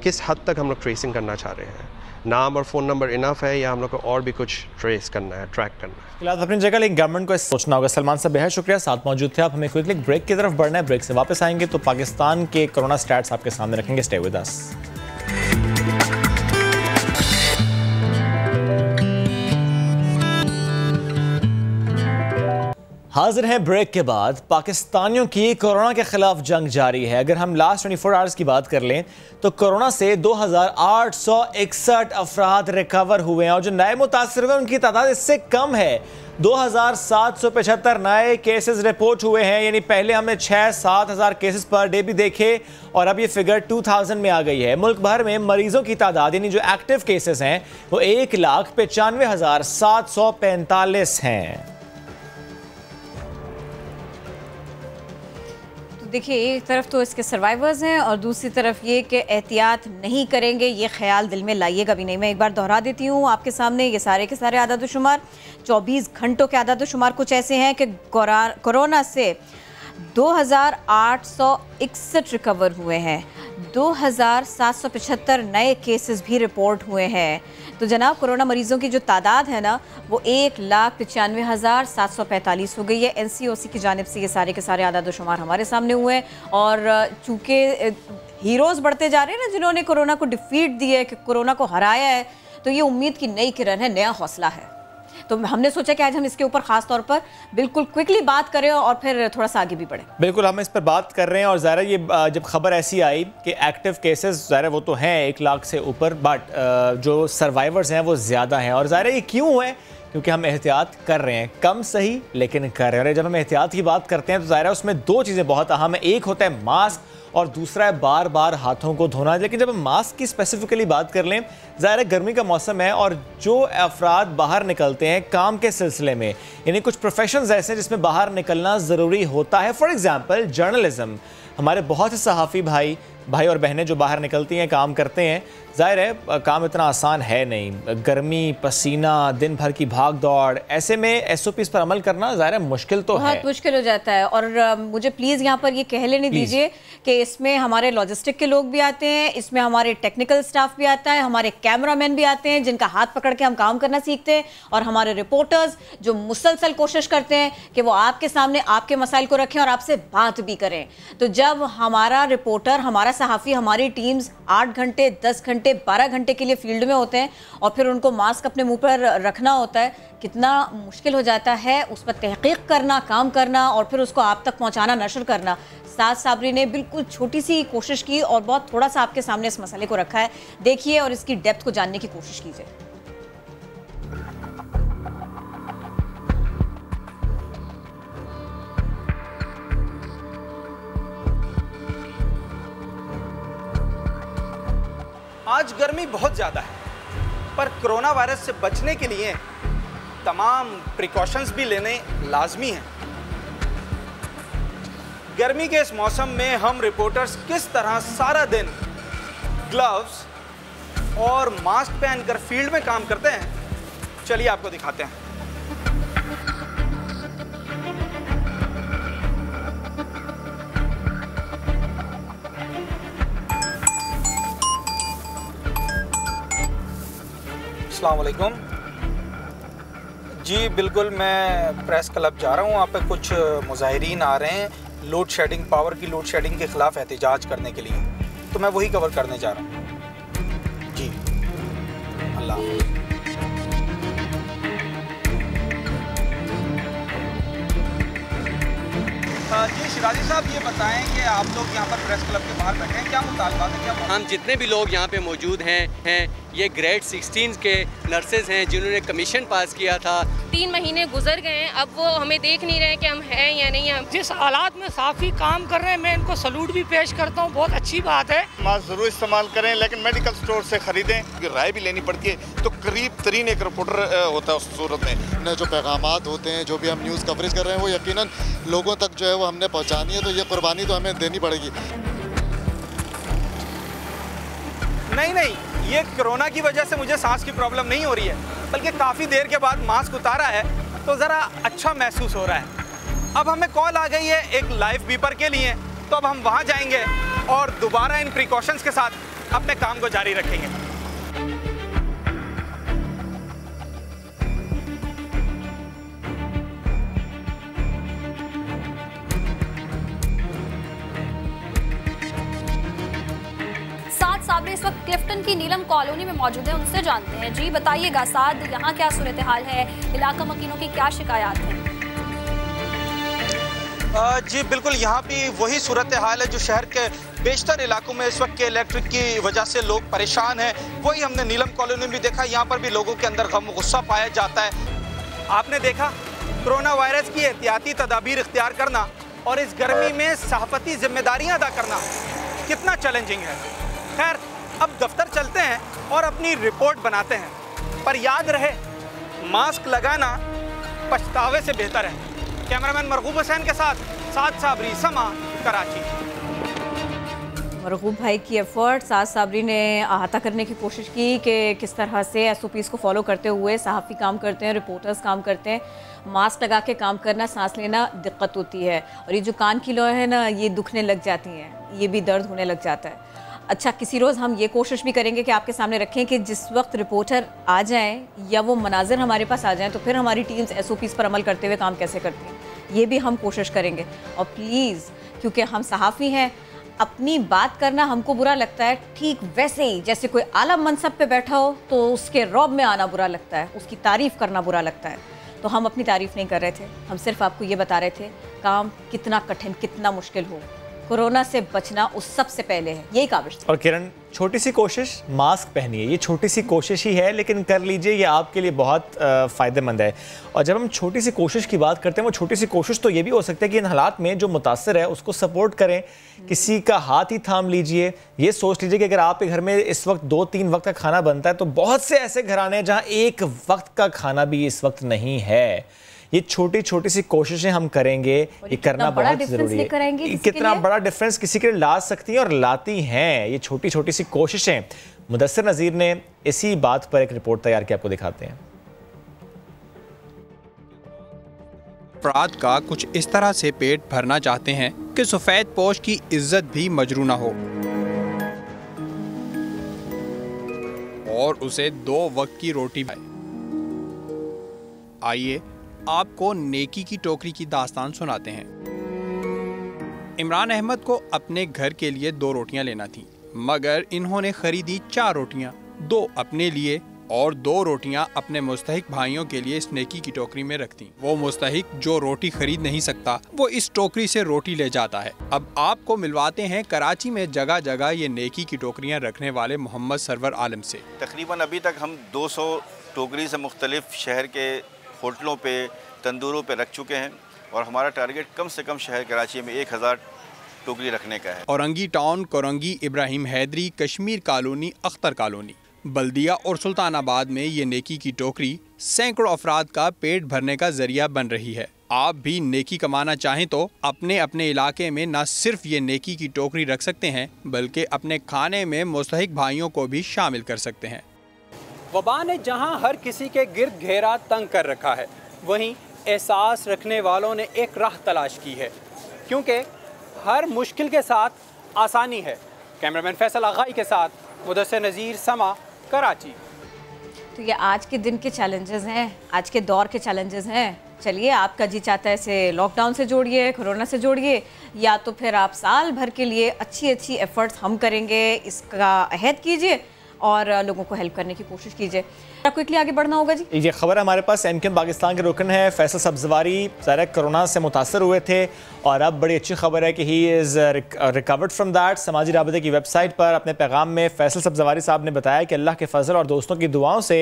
किस हद तक हम लोग ट्रेसिंग करना चाह रहे हैं, नाम और फ़ोन नंबर इनफ है या हम लोग को और भी कुछ ट्रेस करना है, ट्रैक करना है। फिलहाल अपनी जगह, लेकिन गवर्नमेंट को सोचना होगा। सलमान साहब बेहद शुक्रिया, साथ मौजूद थे आप। हमें क्विकली ब्रेक की तरफ बढ़ना है, ब्रेक से वापस आएंगे तो पाकिस्तान के कोरोना स्टैट्स आपके सामने रखेंगे। Stay with us. हाजिर हैं ब्रेक के बाद। पाकिस्तानियों की कोरोना के खिलाफ जंग जारी है। अगर हम लास्ट 24 आवर्स की बात कर लें तो कोरोना से 2861 अफराद रिकवर हुए हैं और जो नए मुतासिर हुए उनकी तादाद इससे कम है। 2775 नए केसेस रिपोर्ट हुए हैं, यानी पहले हमने 6-7 हज़ार केसेस पर डे भी देखे और अब ये फिगर 2000 में आ गई है। मुल्क भर में मरीजों की तादाद यानी जो एक्टिव केसेस हैं वो 1,95,745 हैं। देखिए, एक तरफ तो इसके सर्वाइवर्स हैं और दूसरी तरफ ये कि एहतियात नहीं करेंगे, ये ख्याल दिल में लाइएगा भी नहीं। मैं एक बार दोहरा देती हूँ आपके सामने, ये सारे के सारे आदाद शुमार 24 घंटों के आदाद शुमार कुछ ऐसे हैं कि कोरोना से 2861 रिकवर हुए हैं, 2775 नए केसेस भी रिपोर्ट हुए हैं। तो जनाब, कोरोना मरीजों की जो तादाद है ना वो 1,95,745 हो गई है। NCOC की जानिब से ये सारे के सारे आदाद शुमार हमारे सामने हुए हैं और चूँकि हीरोज़ बढ़ते जा रहे हैं ना जिन्होंने कोरोना को डिफीट दिया है, कि कोरोना को हराया है, तो ये उम्मीद की नई किरण है, नया हौसला है। तो हमने सोचा कि आज हम इसके ऊपर खास तौर पर बिल्कुल क्विकली बात करें और फिर थोड़ा सा आगे भी बढ़े। बिल्कुल, हम इस पर बात कर रहे हैं और ज़ाहिर ये जब खबर ऐसी आई कि एक्टिव केसेस ज़ाहिर वो तो हैं 1 लाख से ऊपर, बट जो सर्वाइवर्स हैं वो ज़्यादा हैं। और ज़ाहिर ये क्यों है? क्योंकि हम एहतियात कर रहे हैं, कम सही लेकिन कर रहे हैं। और जब हम एहतियात की बात करते हैं तो ज़ाहिर है उसमें 2 चीज़ें बहुत अहम है। एक होता है मास्क और दूसरा है बार बार हाथों को धोना। लेकिन जब हम मास्क की स्पेसिफिकली बात कर लें, ज़ाहिर है गर्मी का मौसम है और जो अफराद बाहर निकलते हैं काम के सिलसिले में, यानी कुछ प्रोफेशंस ऐसे हैं जिसमें बाहर निकलना ज़रूरी होता है। फॉर एग्ज़ाम्पल जर्नलिज़म, हमारे बहुत से सहाफ़ी भाई और बहनें जो बाहर निकलती हैं, काम करते हैं, ज़ाहिर है काम इतना आसान है नहीं। गर्मी, पसीना, दिन भर की भाग दौड़, ऐसे में SOPs पर अमल करना ज़ाहिर है मुश्किल तो है, बहुत मुश्किल हो जाता है। और मुझे प्लीज़ यहाँ पर ये कह लेने दीजिए कि इसमें हमारे लॉजिस्टिक के लोग भी आते हैं, इसमें हमारे टेक्निकल स्टाफ भी आता है, हमारे कैमरामैन भी आते हैं जिनका हाथ पकड़ के हम काम करना सीखते हैं, और हमारे रिपोर्टर्स जो मुसलसल कोशिश करते हैं कि वो आपके सामने आपके मसाइल को रखें और आपसे बात भी करें। तो जब हमारा रिपोर्टर, हमारा सहाफ़ी, हमारी टीम्स 8 घंटे, 10 घंटे, 12 घंटे के लिए फील्ड में होते हैं और फिर उनको मास्क अपने मुंह पर रखना होता है, कितना मुश्किल हो जाता है उस पर तहकीक करना, काम करना और फिर उसको आप तक पहुंचाना, नशर करना। साद साबरी ने बिल्कुल छोटी सी कोशिश की और बहुत थोड़ा सा आपके सामने इस मसले को रखा है। देखिए और इसकी डेप्थ को जानने की कोशिश कीजिए। आज गर्मी बहुत ज़्यादा है, पर कोरोना वायरस से बचने के लिए तमाम प्रिकॉशंस भी लेने लाजमी हैं। गर्मी के इस मौसम में हम रिपोर्टर्स किस तरह सारा दिन ग्लव्स और मास्क पहनकर फील्ड में काम करते हैं, चलिए आपको दिखाते हैं। अस्सलाम वालेकुम जी। बिल्कुल, मैं प्रेस क्लब जा रहा हूँ। वहाँ पे कुछ मुजाहिरीन आ रहे हैं लोड शेडिंग, पावर की लोड शेडिंग के ख़िलाफ़ एहतजाज करने के लिए, तो मैं वही कवर करने जा रहा हूँ जी। अल्लाह हाफ़िज़। जी शिराजी साहब, ये बताएं कि आप लोग यहाँ पर प्रेस क्लब के बाहर बैठे हैं, क्या मुतालबात है, क्या? हम जितने भी लोग यहाँ पे मौजूद हैं ये ग्रेड 16 के नर्सेज हैं जिन्होंने कमीशन पास किया था। 3 महीने गुजर गए हैं, अब वो हमें देख नहीं रहे कि हम हैं या नहीं। हम जिस हालात में साफ़ी काम कर रहे हैं, मैं इनको सलूट भी पेश करता हूँ, बहुत अच्छी बात है। मास्क ज़रूर इस्तेमाल करें, लेकिन मेडिकल स्टोर से ख़रीदें, राय भी लेनी पड़ती है। तो करीब तरीन एक रिपोर्टर होता है उस सूरत में। जो पैगामात होते हैं, जो भी हम न्यूज़ कवरेज कर रहे हैं, वो यकीनन लोगों तक जो है वो हमने पहुँचानी है, तो ये कुर्बानी तो हमें देनी पड़ेगी। नहीं, ये कोरोना की वजह से मुझे सांस की प्रॉब्लम नहीं हो रही है, बल्कि काफ़ी देर के बाद मास्क उतारा है तो ज़रा अच्छा महसूस हो रहा है। अब हमें कॉल आ गई है एक लाइव बीपर के लिए, तो अब हम वहाँ जाएंगे और दोबारा इन प्रिकॉशंस के साथ अपने काम को जारी रखेंगे। साबरी इस वक्त क्लिफ्टन की नीलम कॉलोनी में मौजूद है, उनसे जानते हैं। जी बताइएगा साद, यहाँ क्या सूरत हाल है, इलाका मकीनों की क्या शिकायत है? जी बिल्कुल, यहाँ भी वही सूरत हाल है जो शहर के बेशतर इलाकों में इस वक्त के इलेक्ट्रिक की वजह से लोग परेशान हैं। वही हमने नीलम कॉलोनी में भी देखा, यहाँ पर भी लोगों के अंदर गम गुस्सा पाया जाता है। आपने देखा कोरोना वायरस की एहतियाती तदाबीर इख्तियार करना और इस गर्मी में सहाफ़ती जिम्मेदारियाँ अदा करना कितना चैलेंजिंग है। खैर, अब दफ्तर चलते हैं और अपनी रिपोर्ट बनाते हैं, पर याद रहे मास्क लगाना पछतावे से बेहतर है। कैमरामैन मरगूब हुसैन के साथ साद साबरी, समा, कराची। मरगूब भाई की एफर्ट, साद साबरी ने अहाता करने की कोशिश की कि किस तरह से SOPs को फॉलो करते हुए सहाफ़ी काम करते हैं, रिपोर्टर्स काम करते हैं। मास्क लगा के काम करना, सांस लेना दिक्कत होती है, और ये जो कान की लौ है ना, ये दुखने लग जाती हैं, ये भी दर्द होने लग जाता है। अच्छा, किसी रोज़ हम ये कोशिश भी करेंगे कि आपके सामने रखें कि जिस वक्त रिपोर्टर आ जाएं या वो मनाजिर हमारे पास आ जाएं, तो फिर हमारी टीम्स SOPs पर अमल करते हुए काम कैसे करती हैं, ये भी हम कोशिश करेंगे। और प्लीज़, क्योंकि हम सहाफ़ी हैं, अपनी बात करना हमको बुरा लगता है, ठीक वैसे ही जैसे कोई आला मनसब पे बैठा हो तो उसके रौब में आना बुरा लगता है, उसकी तारीफ़ करना बुरा लगता है। तो हम अपनी तारीफ़ नहीं कर रहे थे, हम सिर्फ आपको ये बता रहे थे काम कितना कठिन, कितना मुश्किल हो, कोरोना से बचना उस सबसे पहले है, यही काबिश। और किरण, छोटी सी कोशिश, मास्क पहनिए, ये छोटी सी कोशिश ही है, लेकिन कर लीजिए, ये आपके लिए बहुत फ़ायदेमंद है। और जब हम छोटी सी कोशिश की बात करते हैं, वो छोटी सी कोशिश तो ये भी हो सकता है कि इन हालात में जो मुतासर है उसको सपोर्ट करें, किसी का हाथ ही थाम लीजिए। ये सोच लीजिए कि अगर आपके घर में इस वक्त 2-3 वक्त का खाना बनता है, तो बहुत से ऐसे घराने हैं जहाँ एक वक्त का खाना भी इस वक्त नहीं है। ये छोटी छोटी सी कोशिशें हम करेंगे, ये करना बहुत ज़रूरी है। कितना बड़ा डिफरेंस किसी के लिए ला सकती हैं और लाती हैं ये छोटी छोटी सी कोशिशें। मुदस्सिर नज़ीर ने इसी बात पर एक रिपोर्ट तैयार की, आपको दिखाते हैं। अफराद का कुछ इस तरह से पेट भरना चाहते हैं कि सफ़ेद पोश की इज्जत भी मजरू ना हो और उसे 2 वक्त की रोटी पाए। आइए आपको नेकी की टोकरी की दास्तान सुनाते हैं। इमरान अहमद को अपने घर के लिए 2 रोटियां लेना थी, मगर इन्होंने खरीदी 4 रोटियां, 2 अपने लिए और 2 रोटियां अपने मुस्तहिक भाइयों के लिए इस नेकी की टोकरी में रख दी। वो मुस्तहिक जो रोटी खरीद नहीं सकता, वो इस टोकरी से रोटी ले जाता है। अब आपको मिलवाते हैं कराची में जगह जगह ये नेकी की टोकरियाँ रखने वाले मोहम्मद सरवर आलम से। तकरीबन अभी तक हम 200 टोकरी से मुख्तलिफ शहर के होटलों पे, तंदूरों पे रख चुके हैं और हमारा टारगेट कम से कम शहर कराची में 1000 टोकरी रखने का है। Orangi town, Korangi, Ibrahim Hyderi, Kashmir colony, Akhtar colony, Baldia और सुल्तानाबाद में ये नेकी की टोकरी सैकड़ों अफराद का पेट भरने का जरिया बन रही है। आप भी नेकी कमाना चाहें तो अपने अपने इलाके में न सिर्फ ये नेकी की टोकरी रख सकते हैं, बल्कि अपने खाने में मुस्तहिक भाइयों को भी शामिल कर सकते हैं। वबा ने जहां हर किसी के गिर्द घेरा तंग कर रखा है, वहीं एहसास रखने वालों ने एक राह तलाश की है, क्योंकि हर मुश्किल के साथ आसानी है। कैमरामैन फैसल आगाई के साथ मुदस्सिर नज़ीर, समा, कराची। तो ये आज के दिन के चैलेंजेस हैं, आज के दौर के चैलेंजेस हैं। चलिए, आपका जी चाहता है इसे लॉकडाउन से जोड़िए, कोरोना से जोड़िए, या तो फिर आप साल भर के लिए अच्छी अच्छी एफर्ट्स हम करेंगे इसका अहद कीजिए और लोगों को हेल्प करने की कोशिश कीजिए। क्विकली आगे बढ़ना होगा जी। ये खबर हमारे पास एमकेएम पाकिस्तान के रुकन है फैसल सब्जवारी ज़रा कोरोना से मुतासर हुए थे और अब बड़ी अच्छी खबर है कि he is recovered from that. समाजी राबते की वेबसाइट पर अपने पैगाम में फैसल सब्जवारी साहब ने बताया कि अल्लाह के फजल और दोस्तों की दुआओं से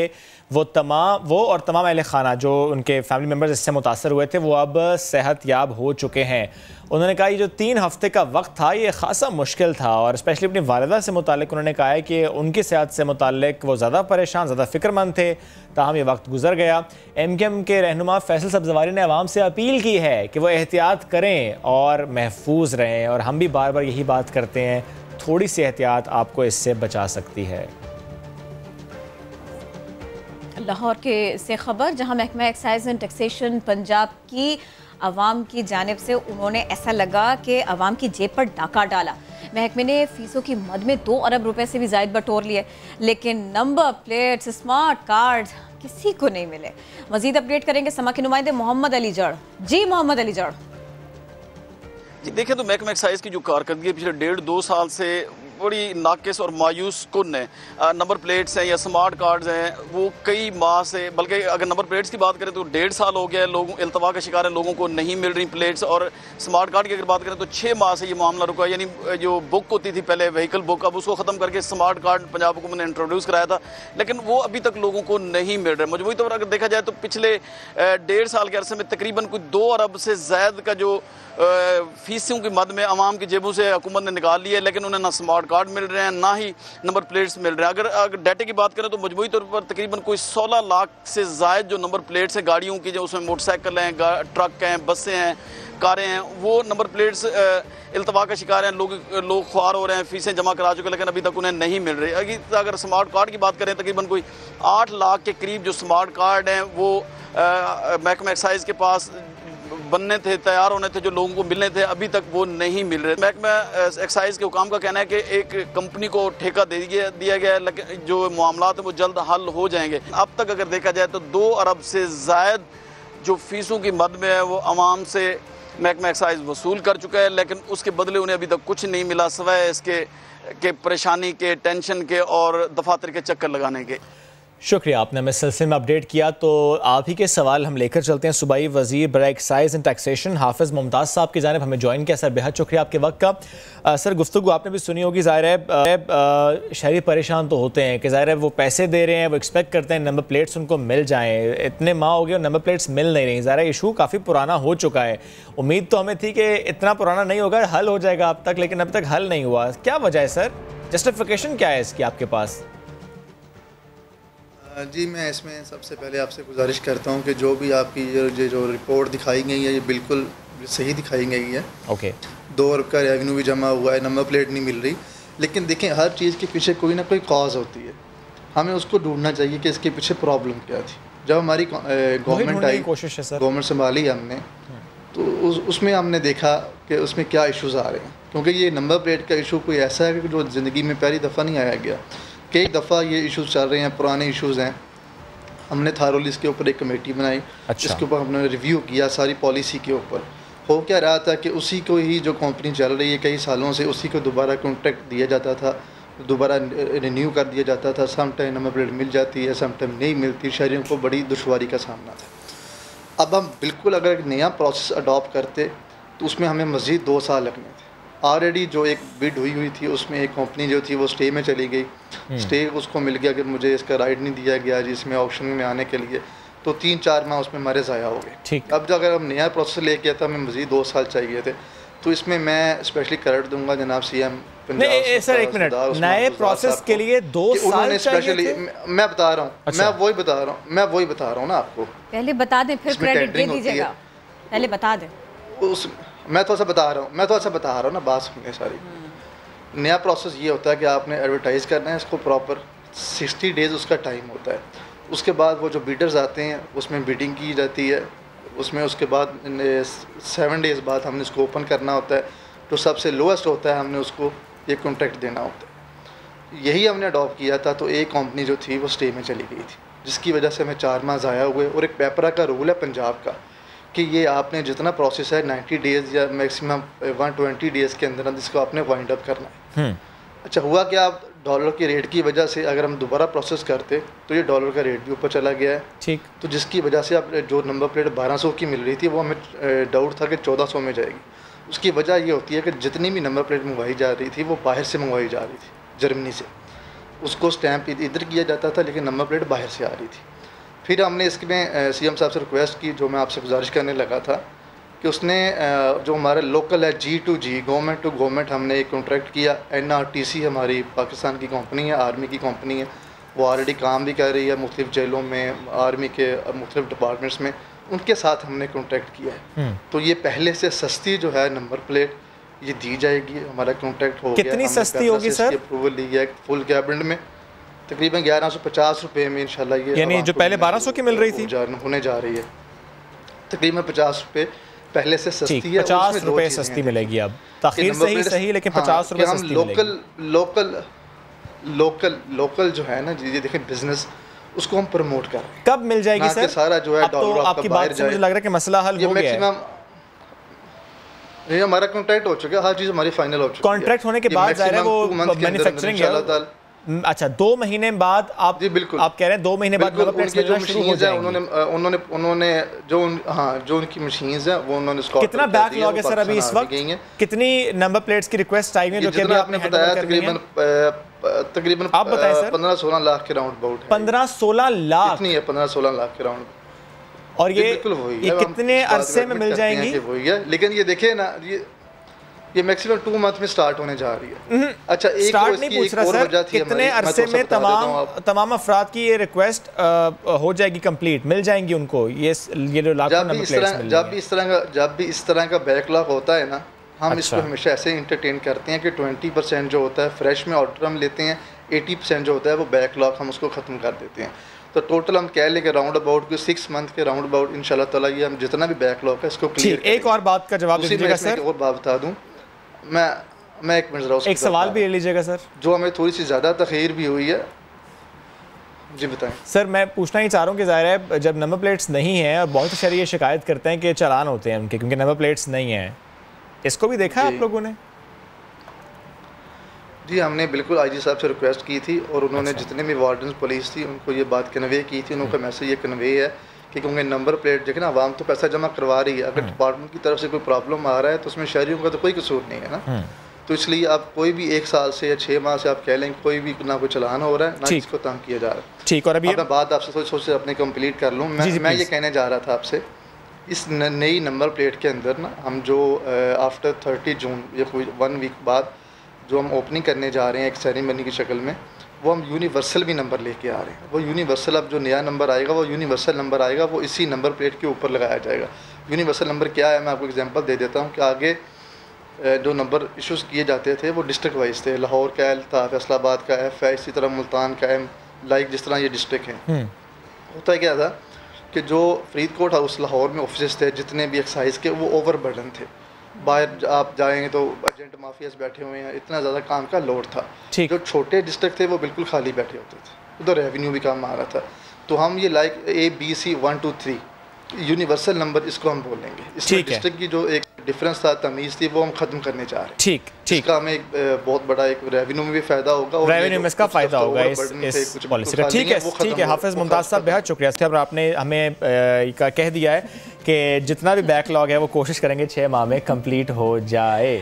वो और तमाम अहले खाना जो उनके फैमिली मेम्बर्स इससे मुतासर हुए थे वो अब सेहत याब हो चुके हैं। उन्होंने कहा ये जो 3 हफ्ते का वक्त था ये खासा मुश्किल था और स्पेशली अपनी वालिदा से मुतालिक उन्होंने कहा है कि उनकी सेहत से मुतालिक वो ज़्यादा परेशान, ज़्यादा फ़िक्रमंद थे, ताहम ये वक्त गुजर गया। एमकेएम के रहनुमा फैसल सब्जवारी ने आवाम से अपील की है कि वो एहतियात करें और महफूज रहें और हम भी बार बार यही बात करते हैं, थोड़ी सी एहतियात आपको इससे बचा सकती है। लाहौर के से खबर जहां महकमा एक्साइज एंड टैक्सेशन पंजाब की आवाम की जानिब से उन्होंने ऐसा लगा कि आवाम की जेब पर डाका डाला। महकमे ने फीसों की मद में 2 अरब रुपए से भी ज़ायद बटोर लिए, लेकिन नंबर प्लेट्स, स्मार्ट कार्ड किसी को नहीं मिले। मजीद अपडेट करेंगे समा के नुमाइंदे मोहम्मद अली जड़। जी मोहम्मद अली जड़। देखें तो महकमा एक्साइज की जो कारकर्दगी पिछले 1.5-2 साल से बड़ी नाकिस और मायूस कुन है। नंबर प्लेट्स हैं या स्मार्ट कार्ड्स हैं वो कई माह से, बल्कि अगर नंबर प्लेट्स की बात करें तो 1.5 साल हो गया है, लोगों इल्तवा का शिकार है, लोगों को नहीं मिल रही प्लेट्स। और स्मार्ट कार्ड की अगर बात करें तो 6 माह से ये मामला रुका, यानी जो बुक होती थी पहले व्हीकल बुक, अब उसको ख़त्म करके स्मार्ट कार्ड पंजाब हुकूमत ने इंट्रोड्यूस कराया था, लेकिन वो अभी तक लोगों को नहीं मिल रहा। मजमूई तौर पर अगर देखा जाए तो पिछले 1.5 साल के अरसे में तकरीबन कोई 2 अरब से ज़ायद का जो फीसों की मद में आवाम की जेबों से हुकूमत ने निकाल लिया है, लेकिन उन्हें ना स्मार्ट कार्ड मिल रहे हैं ना ही नंबर प्लेट्स मिल रहे हैं। अगर डाटे की बात करें तो मजमूई तौर पर तकरीबन कोई 16 लाख से ज़ायद जो नंबर प्लेट्स हैं गाड़ियों की, जो उसमें मोटरसाइकिल हैं, ट्रक हैं, बसें हैं, कारें हैं, वो नंबर प्लेट्स इल्तवा का शिकार हैं। लोग ख्वार हो रहे हैं, फीसें जमा करा चुके, लेकिन अभी तक उन्हें नहीं मिल रही। अगर स्मार्ट कार्ड की बात करें तकरीबन कोई 8 लाख के करीब जो स्मार्ट कार्ड हैं वो महकमा एक्साइज के पास बनने थे, तैयार होने थे, जो लोगों को मिलने थे, अभी तक वो नहीं मिल रहे। महकमा एक्साइज के हुकाम का कहना है कि एक कंपनी को ठेका दे दिया गया है, लेकिन जो मामलात हैं वो जल्द हल हो जाएंगे। अब तक अगर देखा जाए तो 2 अरब से ज़ायद जो फीसों की मद में है वो आवाम से महकमा एक्साइज वसूल कर चुका है, लेकिन उसके बदले उन्हें अभी तक कुछ नहीं मिला सिवाय इसके परेशानी के, टेंशन के और दफातर के चक्कर लगाने के। शुक्रिया, आपने हमें सिलसिले में अपडेट किया। तो आप ही के सवाल हम लेकर चलते हैं। सूबाई वज़ीर बराए एक्साइज एंड टैक्सेशन हाफिज़ मुमताज़ साहब की जानिब हमें ज्वाइन किया। सर बेहद शुक्रिया आपके वक्त का। सर गुफ्तगू आपने भी सुनी होगी, ज़ाहिर है शहरी परेशान तो होते हैं कि ज़ाहिर है वो पैसे दे रहे हैं, वो एक्सपेक्ट करते हैं नंबर प्लेट्स उनको मिल जाएँ, इतने माह हो गए और नंबर प्लेट्स मिल नहीं रही। ज़ाहिर है इशू काफ़ी पुराना हो चुका है, उम्मीद तो हमें थी कि इतना पुराना नहीं होगा, हल हो जाएगा अब तक, लेकिन अब तक हल नहीं हुआ। क्या वजह है सर, जस्टिफिकेशन क्या है इसकी आपके पास? जी मैं इसमें सबसे पहले आपसे गुजारिश करता हूं कि जो भी आपकी जो रिपोर्ट दिखाई गई है ये बिल्कुल सही दिखाई गई है। ओके 2 अरब का रेवेन्यू भी जमा हुआ है, नंबर प्लेट नहीं मिल रही, लेकिन देखें हर चीज़ के पीछे कोई ना कोई कॉज होती है, हमें उसको ढूंढना चाहिए कि इसके पीछे प्रॉब्लम क्या थी। जब हमारी गवर्नमेंट आई, गवर्नमेंट संभाली हमने, तो उसमें हमने देखा कि उसमें क्या इशूज़ आ रहे हैं, क्योंकि ये नंबर प्लेट का इशू कोई ऐसा है कि जो ज़िंदगी में पहली दफ़ा नहीं आया गया, कई दफ़ा ये इश्यूज़ चल रहे हैं, पुराने इश्यूज़ हैं। हमने थारोली इसके ऊपर एक कमेटी बनाई, इसके ऊपर हमने रिव्यू किया सारी पॉलिसी के ऊपर। हो क्या रहा था कि उसी को ही जो कंपनी चल रही है कई सालों से, उसी को दोबारा कॉन्ट्रैक्ट दिया जाता था, दोबारा रिन्यू कर दिया जाता था। सम टाइम नंबर प्लेट मिल जाती है, सम टाइम नहीं मिलती, शहरियों को बड़ी दुश्वारी का सामना था। अब हम बिल्कुल अगर एक नया प्रोसेस अडॉप्ट करते तो उसमें हमें मज़ीद 2 साल लगने थे। ऑलरेडी जो एक बिड हुई थी उसमें एक कंपनी जो थी वो स्टे में चली गई, स्टे उसको मिल गया कि मुझे इसका राइट नहीं दिया गया जिसमें ऑप्शन में आने के लिए, तो 3-4 माह उसमें हमारे ज़ाया हो गए। ठीक, अब जो अगर हम नया प्रोसेस लेके आया था हमें मज़ीद 2 साल चाहिए थे, तो इसमें मैं स्पेशली क्रेडिट दूंगा जनाब सीएम पंजाब। सर एक मिनट, नए प्रोसेस के लिए 2 साल स्पेशली मैं बता रहा हूँ, मैं वही बता रहा हूँ ना आपको। पहले बता दें फिर क्रेडिट दे दीजिएगा, पहले बता दें। मैं तो ऐसा बता रहा हूँ ना, बात सुनिए सारी। नया प्रोसेस ये होता है कि आपने एडवर्टाइज़ करना है इसको प्रॉपर, 60 डेज़ उसका टाइम होता है। उसके बाद वो जो बिडर्स आते हैं उसमें बिडिंग की जाती है, उसमें उसके बाद 7 डेज़ बाद हमने उसको ओपन करना होता है, जो सबसे लोएस्ट होता है हमने उसको ये कॉन्ट्रैक्ट देना होता है। यही हमने अडॉप्ट किया था, तो एक कंपनी जो थी वो स्टे में चली गई थी। जिसकी वजह से हमें 4 माह ज़ाया हुए। और एक पेपरा का रूल है पंजाब का कि ये आपने जितना प्रोसेस है 90 डेज़ या मैक्सिमम 120 डेज़ के अंदर इसको आपने वाइंड अप करना है। अच्छा हुआ कि आप डॉलर की रेट की वजह से अगर हम दोबारा प्रोसेस करते तो ये डॉलर का रेट भी ऊपर चला गया है। ठीक। तो जिसकी वजह से आप जो नंबर प्लेट 1200 की मिल रही थी वो हमें डाउट था कि 1400 में जाएगी। उसकी वजह ये होती है कि जितनी भी नंबर प्लेट मंगवाई जा रही थी वो बाहर से मंगवाई जा रही थी, जर्मनी से। उसको स्टैंप इधर किया जाता था लेकिन नंबर प्लेट बाहर से आ रही थी। फिर हमने इसमें सीएम साहब से रिक्वेस्ट की, जो मैं आपसे गुजारिश करने लगा था कि उसने जो हमारा लोकल है G2G गवर्नमेंट टू गवर्नमेंट हमने एक कॉन्ट्रैक्ट किया। NRTC हमारी पाकिस्तान की कंपनी है, आर्मी की कंपनी है, वो ऑलरेडी काम भी कर रही है मुख्तलिफ जेलों में, आर्मी के मुख्तलिफ डिपार्टमेंट्स में, उनके साथ हमने कॉन्ट्रैक्ट किया है। तो ये पहले से सस्ती जो है नंबर प्लेट ये दी जाएगी। हमारा कॉन्ट्रैक्ट हो गया। कितनी सस्ती होगी सर? अप्रूवल ली है फुल कैबिनेट में, तकरीबन 1150 रुपये में इंशाल्लाह ये, यानी जो पहले 1200 की मिल रही थी होने जा रही है। तकरीबन 50 रुपये पहले से सस्ती है। 50 रुपये सस्ती मिलेगी अब, ताखीर से ही सही लेकिन 50 रुपये सस्ती मिलेगी। लोकल जो है ना ये देखें बिजनेस, उसको हम प्रमोट कर रहे हैं। कब मिल जाएगी सर? सारा जो है तो आपकी बात से मुझे लग रहा है कि मसला हल हो गया है। ये हमारा कॉन्ट्रैक्ट हो चुका है, हर चीज़ हमारी फाइनल हो चुकी है। कॉन्ट्रैक्ट होने के बाद ज़ाहिर है वो मैन्युफैक्चरिंग है। अच्छा 2 महीने बाद आप जी बिल्कुल आप कह रहे हैं 2 महीने बाद उनके जो मशीन्स हैं उन्होंने जो उनकी मशीन्स हैं वो उन्होंने कितना बैकलॉग है सर अभी इस वक्त? कितनी नंबर प्लेट्स की रिक्वेस्ट आई हुई जो कि अभी आपने बताया तकरीबन आप बताएं सर 15-16 लाख के राउंड अबाउट है। 15-16 लाख कितनी है? 15-16 लाख के राउंड। और ये कितने अरसे में मिल जाएंगी? वही है, लेकिन ये देखे ना ये मैक्सिमम 2 मंथ में स्टार्ट होने जा रही है। अच्छा एक स्टार्ट नहीं पूछ रहा सर, कितने अरसे में तमाम अफराद की ये रिक्वेस्ट हो जाएगी कंप्लीट, मिल जाएंगी उनको ये जो लाखों नंबर प्लेट्स मिल जाएंगी? जब भी इस तरह का बैकलॉग होता है ना, हम इसको हमेशा ऐसे इंटरटेन करते हैं कि 20% जो होता है फ्रेश में ऑर्डर हम लेते हैं, 80% जो होता है वो बैकलॉग हम उसको ख़त्म कर देते हैं। तो टोटल हम कह लें कि राउंड अबाउट 6 मंथ के राउंड अबाउट इंशाल्लाह ताला ये हम जितना भी बैकलॉग है इसको क्लियर। एक और बात का जवाब दीजिएगा सर। और बात बता दूँ मैं एक मिनट एक सवाल भी ले लीजिएगा सर। जो हमें थोड़ी सी ज़्यादा तख़ीर भी हुई है, जी बताएं सर। मैं पूछना ही चाह रहा हूँ कि ज़ाहिर है जब नंबर प्लेट्स नहीं है और बहुत शहरी ये शिकायत करते हैं कि चालान होते हैं उनके क्योंकि नंबर प्लेट्स नहीं है, इसको भी देखा है आप लोगों ने? जी हमने बिल्कुल IG साहब से रिक्वेस्ट की थी और उन्होंने जितने भी वार्डन पुलिस थी उनको ये बात कन्वे की थी। उनका मैसेज ये कन्वे है कि क्योंकि नंबर प्लेट देखें ना, आवाम तो पैसा जमा करवा रही है, अगर डिपार्टमेंट की तरफ से कोई प्रॉब्लम आ रहा है तो उसमें शहरियों का तो कोई कसूर नहीं है ना। तो इसलिए आप कोई भी 1 साल से या 6 माह से आप कह लें कोई भी ना कोई चलान हो रहा है ना इसको तंग किया जा रहा है। ठीक। और अभी मैं बात आपसे सोच से अपने कंप्लीट कर लूँ। मैं ये कहने जा रहा था आपसे, इस नई नंबर प्लेट के अंदर ना हम जो आफ्टर 30 जून या कोई 1 वीक बाद जो हम ओपनिंग करने जा रहे हैं एक सेरेमनी की शक्ल में, वो हम यूनिवर्सल भी नंबर लेके आ रहे हैं। वो यूनिवर्सल अब जो नया नंबर आएगा वो यूनिवर्सल नंबर आएगा, वो इसी नंबर प्लेट के ऊपर लगाया जाएगा। यूनिवर्सल नंबर क्या है मैं आपको एग्जांपल दे देता हूँ कि आगे जो नंबर इशूज़ किए जाते थे वो डिस्ट्रिक्ट वाइज थे। लाहौर का एल था, फैसलाबाद का एफ है, इसी तरह मुल्तान का एम, लाइक जिस तरह ये डिस्ट्रिक्ट हैं। होता क्या था कि जो फरीदकोट हाउस लाहौर में ऑफिस थे जितने भी एक्साइज के वो ओवर बर्डन थे। बाहर आप जाएंगे तो एजेंट माफियाज बैठे हुए हैं, इतना ज़्यादा काम का लोड था। जो छोटे डिस्ट्रिक्ट थे वो बिल्कुल खाली बैठे होते थे, उधर रेवेन्यू भी काम आ रहा था। तो हम ये लाइक ABC 1 2 3 यूनिवर्सल नंबर इसको हम बोलेंगे। इसमें डिस्ट्रिक्ट की जो एक डिफरेंस था, तमीज़ थी, वो हम ख़त्म करने चाह रहे हैं। ठीक। इसका हमें एक बहुत बड़ा एक रेवेन्यू में भी फ़ायदा होगा और रेवेन्यू में इसका फ़ायदा होगा इस पॉलिसी का। ठीक है हाफिज़ मुमताज़ साहब बहुत शुक्रिया साहब, आपने हमें कह दिया है कि जितना भी बैकलॉग है वो कोशिश करेंगे 6 माह में कंप्लीट हो जाए।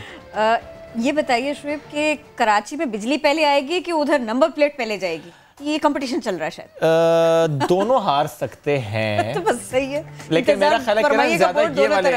ये बताइए शुएब कि कराची में बिजली पहले आएगी कि उधर नंबर प्लेट पहले जाएगी? ये कंपटीशन चल रहा है शायद। दोनों हार सकते हैं तो बस सही है, लेकिन मेरा ख्याल है कि ज्यादा ये वाले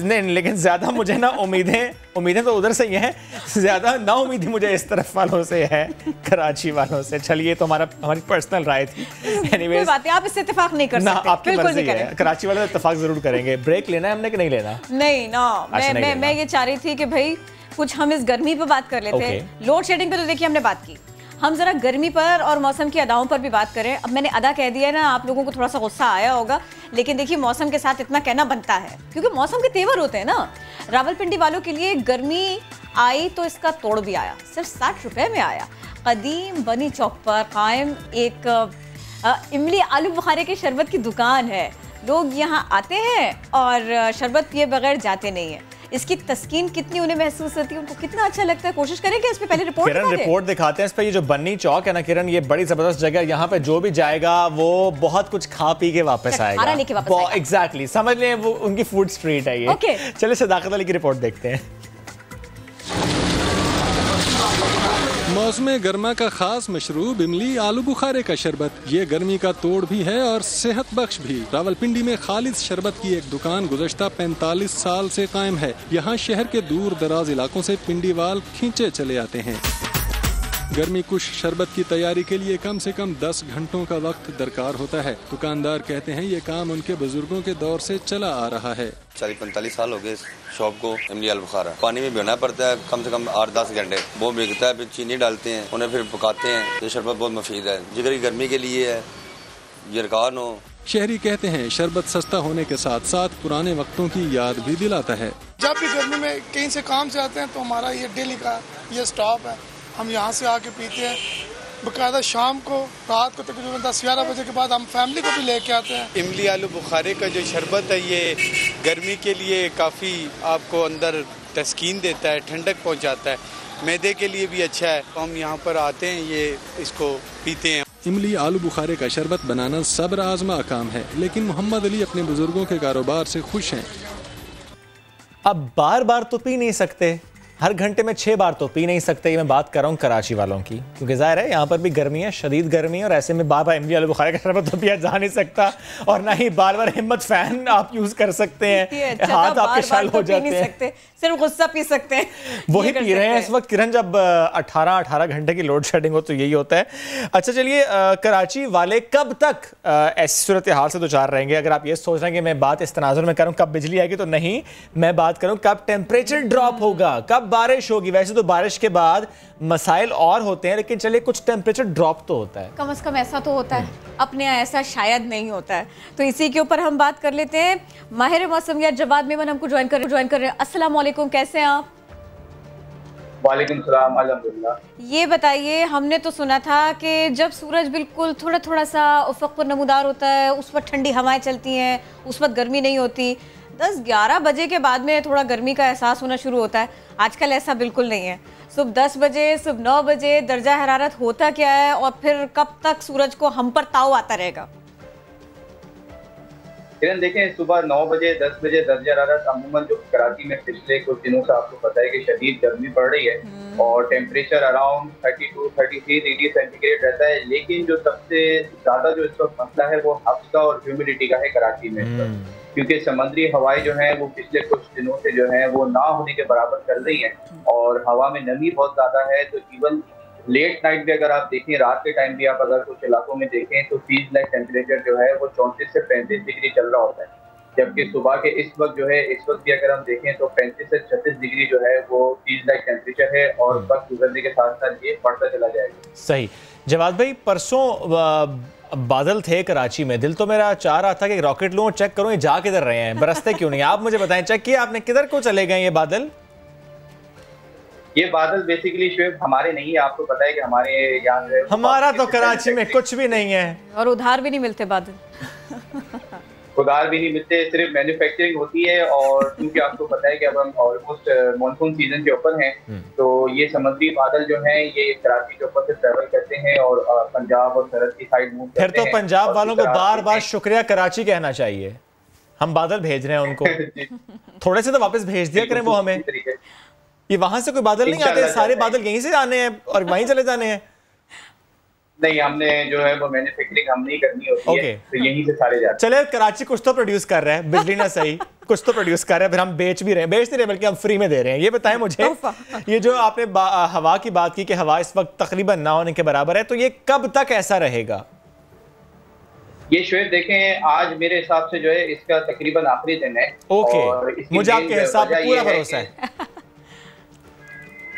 नहीं, लेकिन ज्यादा मुझे ना उम्मीदें तो उधर से ही हैं, ज्यादा ना उम्मीद मुझे इस तरफ वालों से है, कराची वालों से। चलिए तो हमारी पर्सनल राय थी। एनीवेज आप इससे इत्तेफाक नहीं कर सकते, आपकी मर्जी है। कराची वाले इत्तेफाक जरूर करेंगे। ब्रेक लेना है हमने कि नहीं लेना? नहीं ना, मैं ये चाह रही थी कि भाई कुछ हम इस गर्मी पे बात कर लेते हैं। लोड शेडिंग पे तो देखिए हमने बात की, हम जरा गर्मी पर और मौसम की अदाओं पर भी बात करें। अब मैंने अदा कह दिया है ना, आप लोगों को थोड़ा सा गुस्सा आया होगा, लेकिन देखिए मौसम के साथ इतना कहना बनता है क्योंकि मौसम के तेवर होते हैं ना। रावलपिंडी वालों के लिए गर्मी आई तो इसका तोड़ भी आया, सिर्फ 60 रुपए में आया। कदीम बनी चौक पर कायम एक इमली आलू बुखारे के शरबत की दुकान है, लोग यहाँ आते हैं और शरबत पिए बगैर जाते नहीं हैं। इसकी तस्कीन कितनी उन्हें महसूस होती है, उनको कितना अच्छा लगता है। कोशिश करेंगे इस पे पहले रिपोर्ट दिखाते हैं इस पे। ये जो बन्नी चौक है ना किरण, ये बड़ी जबरदस्त जगह है। यहाँ पे जो भी जाएगा वो बहुत कुछ खा पी के वापस आएगा। एग्जैक्टली, समझ लें वो उनकी फूड स्ट्रीट है ये। चलिए सदाकत अली की रिपोर्ट देखते हैं। मौसम गर्मा का खास मशरूब इमली आलू बुखारे का शरबत, ये गर्मी का तोड़ भी है और सेहत बख्श भी। रावलपिंडी में खालिद शरबत की एक दुकान गुज़श्ता 45 साल से कायम है। यहाँ शहर के दूर दराज इलाकों से पिंडीवाल खींचे चले आते हैं। गर्मी कुश शरबत की तैयारी के लिए कम से कम 10 घंटों का वक्त दरकार होता है। दुकानदार कहते हैं ये काम उनके बुजुर्गों के दौर से चला आ रहा है। 40-45 साल हो गए शॉप को। इमली आलू बुखारा पानी में भिगोना पड़ता है कम से कम 8-10 घंटे। वो भीगता है, फिर चीनी डालते हैं, उन्हें फिर पकाते हैं। ये शरबत बहुत मुफीद है, जिगर की गर्मी के लिए है, यरकान हो। शहरी कहते हैं शरबत सस्ता होने के साथ साथ पुराने वक्तों की याद भी दिलाता है। जब भी गर्मी में कहीं से काम से आते हैं तो हमारा ये डेली का ये स्टॉप है, हम यहाँ से आके पीते हैं। बकायदा शाम को, रात को तकरीबन 10-11 बजे के बाद हम फैमिली को भी लेके आते हैं। इमली आलू बुखारे का जो शरबत है ये गर्मी के लिए काफ़ी आपको अंदर तस्कीन देता है, ठंडक पहुँचाता है, मैदे के लिए भी अच्छा है। हम यहाँ पर आते हैं, ये इसको पीते हैं। इमली आलू बुखारे का शरबत बनाना सब्र आजमा काम है, लेकिन मोहम्मद अली अपने बुजुर्गों के कारोबार से खुश हैं। अब बार बार तो पी नहीं सकते, हर घंटे में 6 बार तो पी नहीं सकते। ये मैं बात कर रहा हूँ कराची वालों की, क्योंकि जाहिर है यहाँ पर भी गर्मी है, शदीद गर्मी है, और ऐसे में बार बार इमली आलू बुखारे का शरबत तो पिया जा नहीं सकता, और ना ही बार बार हिम्मत फैन आप यूज कर सकते हैं। हाथ आपके शाल हो जाते हैं, सिर्फ गुस्सा पी सकते हैं, वही पी रहे हैं इस वक्त। किरण, जब 18 घंटे की लोड शेडिंग हो तो यही होता है। अच्छा चलिए, कराची वाले कब तक ऐसी सूरत हाल से दो चार रहेंगे? अगर आप ये सोच रहे हैं कि मैं बात इस तनाजुर में करूँ कब बिजली आएगी, तो नहीं, मैं बात करूँ कब टेम्परेचर ड्रॉप होगा, कब बारिश होगी। वैसे तो बारिश के बाद मसाइल और होते हैं, लेकिन चलिए कुछ टेम्परेचर ड्रॉप तो होता है, कम से कम ऐसा तो होता है। अपने यहाँ ऐसा शायद नहीं होता है, तो इसी के ऊपर हम बात कर लेते हैं। माहिर मौसमियात जवाद मेमन हमको ज्वाइन कर रहे हैं। अस्सलाम वालेकुम, कैसे हैं आप? वालेकुम सलाम, अल्हम्दुलिल्लाह। ये बताइए, हमने तो सुना था कि जब सूरज बिल्कुल थोड़ा थोड़ा सा उफ़क़ पर नमूदार होता है उस वक्त ठंडी हवाएं चलती हैं, उस वक्त गर्मी नहीं होती। 10-11 बजे के बाद में थोड़ा गर्मी का एहसास होना शुरू होता है। आजकल ऐसा बिल्कुल नहीं है। सुबह 10 बजे, सुबह 9 बजे दर्जा हरारत होता क्या है, और फिर कब तक सूरज को हम पर ताव आता रहेगा? किरण देखें, सुबह 9 बजे 10 बजे दर्जा हरारत अमूमन जो कराची में पिछले कुछ दिनों से आपको पता है कि शदीद गर्मी पड़ रही है और टेम्परेचर अराउंड 32-33 डिग्री सेंटीग्रेड रहता है। लेकिन जो सबसे ज़्यादा जो इस वक्त मसला है वो हफ्ता और ह्यूमिडिटी का है कराची में, क्योंकि समुद्री हवाएं जो हैं वो पिछले कुछ दिनों से जो हैं वो ना होने के बराबर चल रही हैं और हवा में नमी बहुत ज़्यादा है। तो इवन लेट नाइट भी अगर आप देखें, रात के टाइम भी आप अगर कुछ इलाकों में देखें तो फीस लाइक टेम्परेचर जो है वो 34 से 35 डिग्री चल रहा होता है, जबकि सुबह के इस वक्त जो है, इस वक्त भी अगर हम देखें तो 35 से 36 डिग्री जो है वो फीस लाइक टेम्परेचर है और वक्त गुजरने के साथ साथ ये बढ़ता चला जाएगा। सही जवाद भाई, परसों बादल थे कराची में, दिल तो मेरा चाह रहा था कि रॉकेट लूं और चेक करूं ये जा किधर रहे हैं, बरसते क्यों नहीं? आप मुझे बताएं, चेक किया आपने, किधर को चले गए ये बादल? ये बादल बेसिकली शुएब हमारे नहीं है, आपको पता है कि हमारे यहाँ जो है, हमारा तो कराची में कुछ भी नहीं है, और उधार भी नहीं मिलते बादल। उधार भी नहीं मिलते, सिर्फ मैन्युफैक्चरिंग होती है। और क्योंकि आपको पता है कि अब हम ऑलमोस्ट मानसून सीजन के ऊपर हैं, तो ये समुद्री बादल जो हैं ये कराची के ऊपर से ट्रैवल करते हैं और पंजाब और सरहद की साइड मूव करते हैं। फिर तो पंजाब वालों को बार बार शुक्रिया कराची कहना चाहिए, हम बादल भेज रहे हैं उनको। थोड़े से तो वापस भेज दिया करें वो हमें। ये वहां से कोई बादल नहीं आते, सारे बादल यहीं से आने हैं और वहीं चले जाने हैं। नहीं, हमने जो है वो मैन्युफैक्चरिंग हम नहीं करनी होती है, तो यहीं से सारे जाते हैं। चले, कराची कुछ तो प्रोड्यूस कर रहा है, बिजली ना सही कुछ तो प्रोड्यूस कर रहा है, फिर हम बेच भी रहे हैं, बेच नहीं रहे बल्कि हम फ्री में दे रहे हैं। ये बताएं मुझे, ये जो आपने हवा की बात की कि हवा इस वक्त तकरीबन ना होने के बराबर है, तो ये कब तक ऐसा रहेगा? ये शुएब देखें, आज मेरे हिसाब से जो है इसका तकरीबन आखिरी दिन है। ओके, मुझे आपके हिसाब पे पूरा भरोसा है।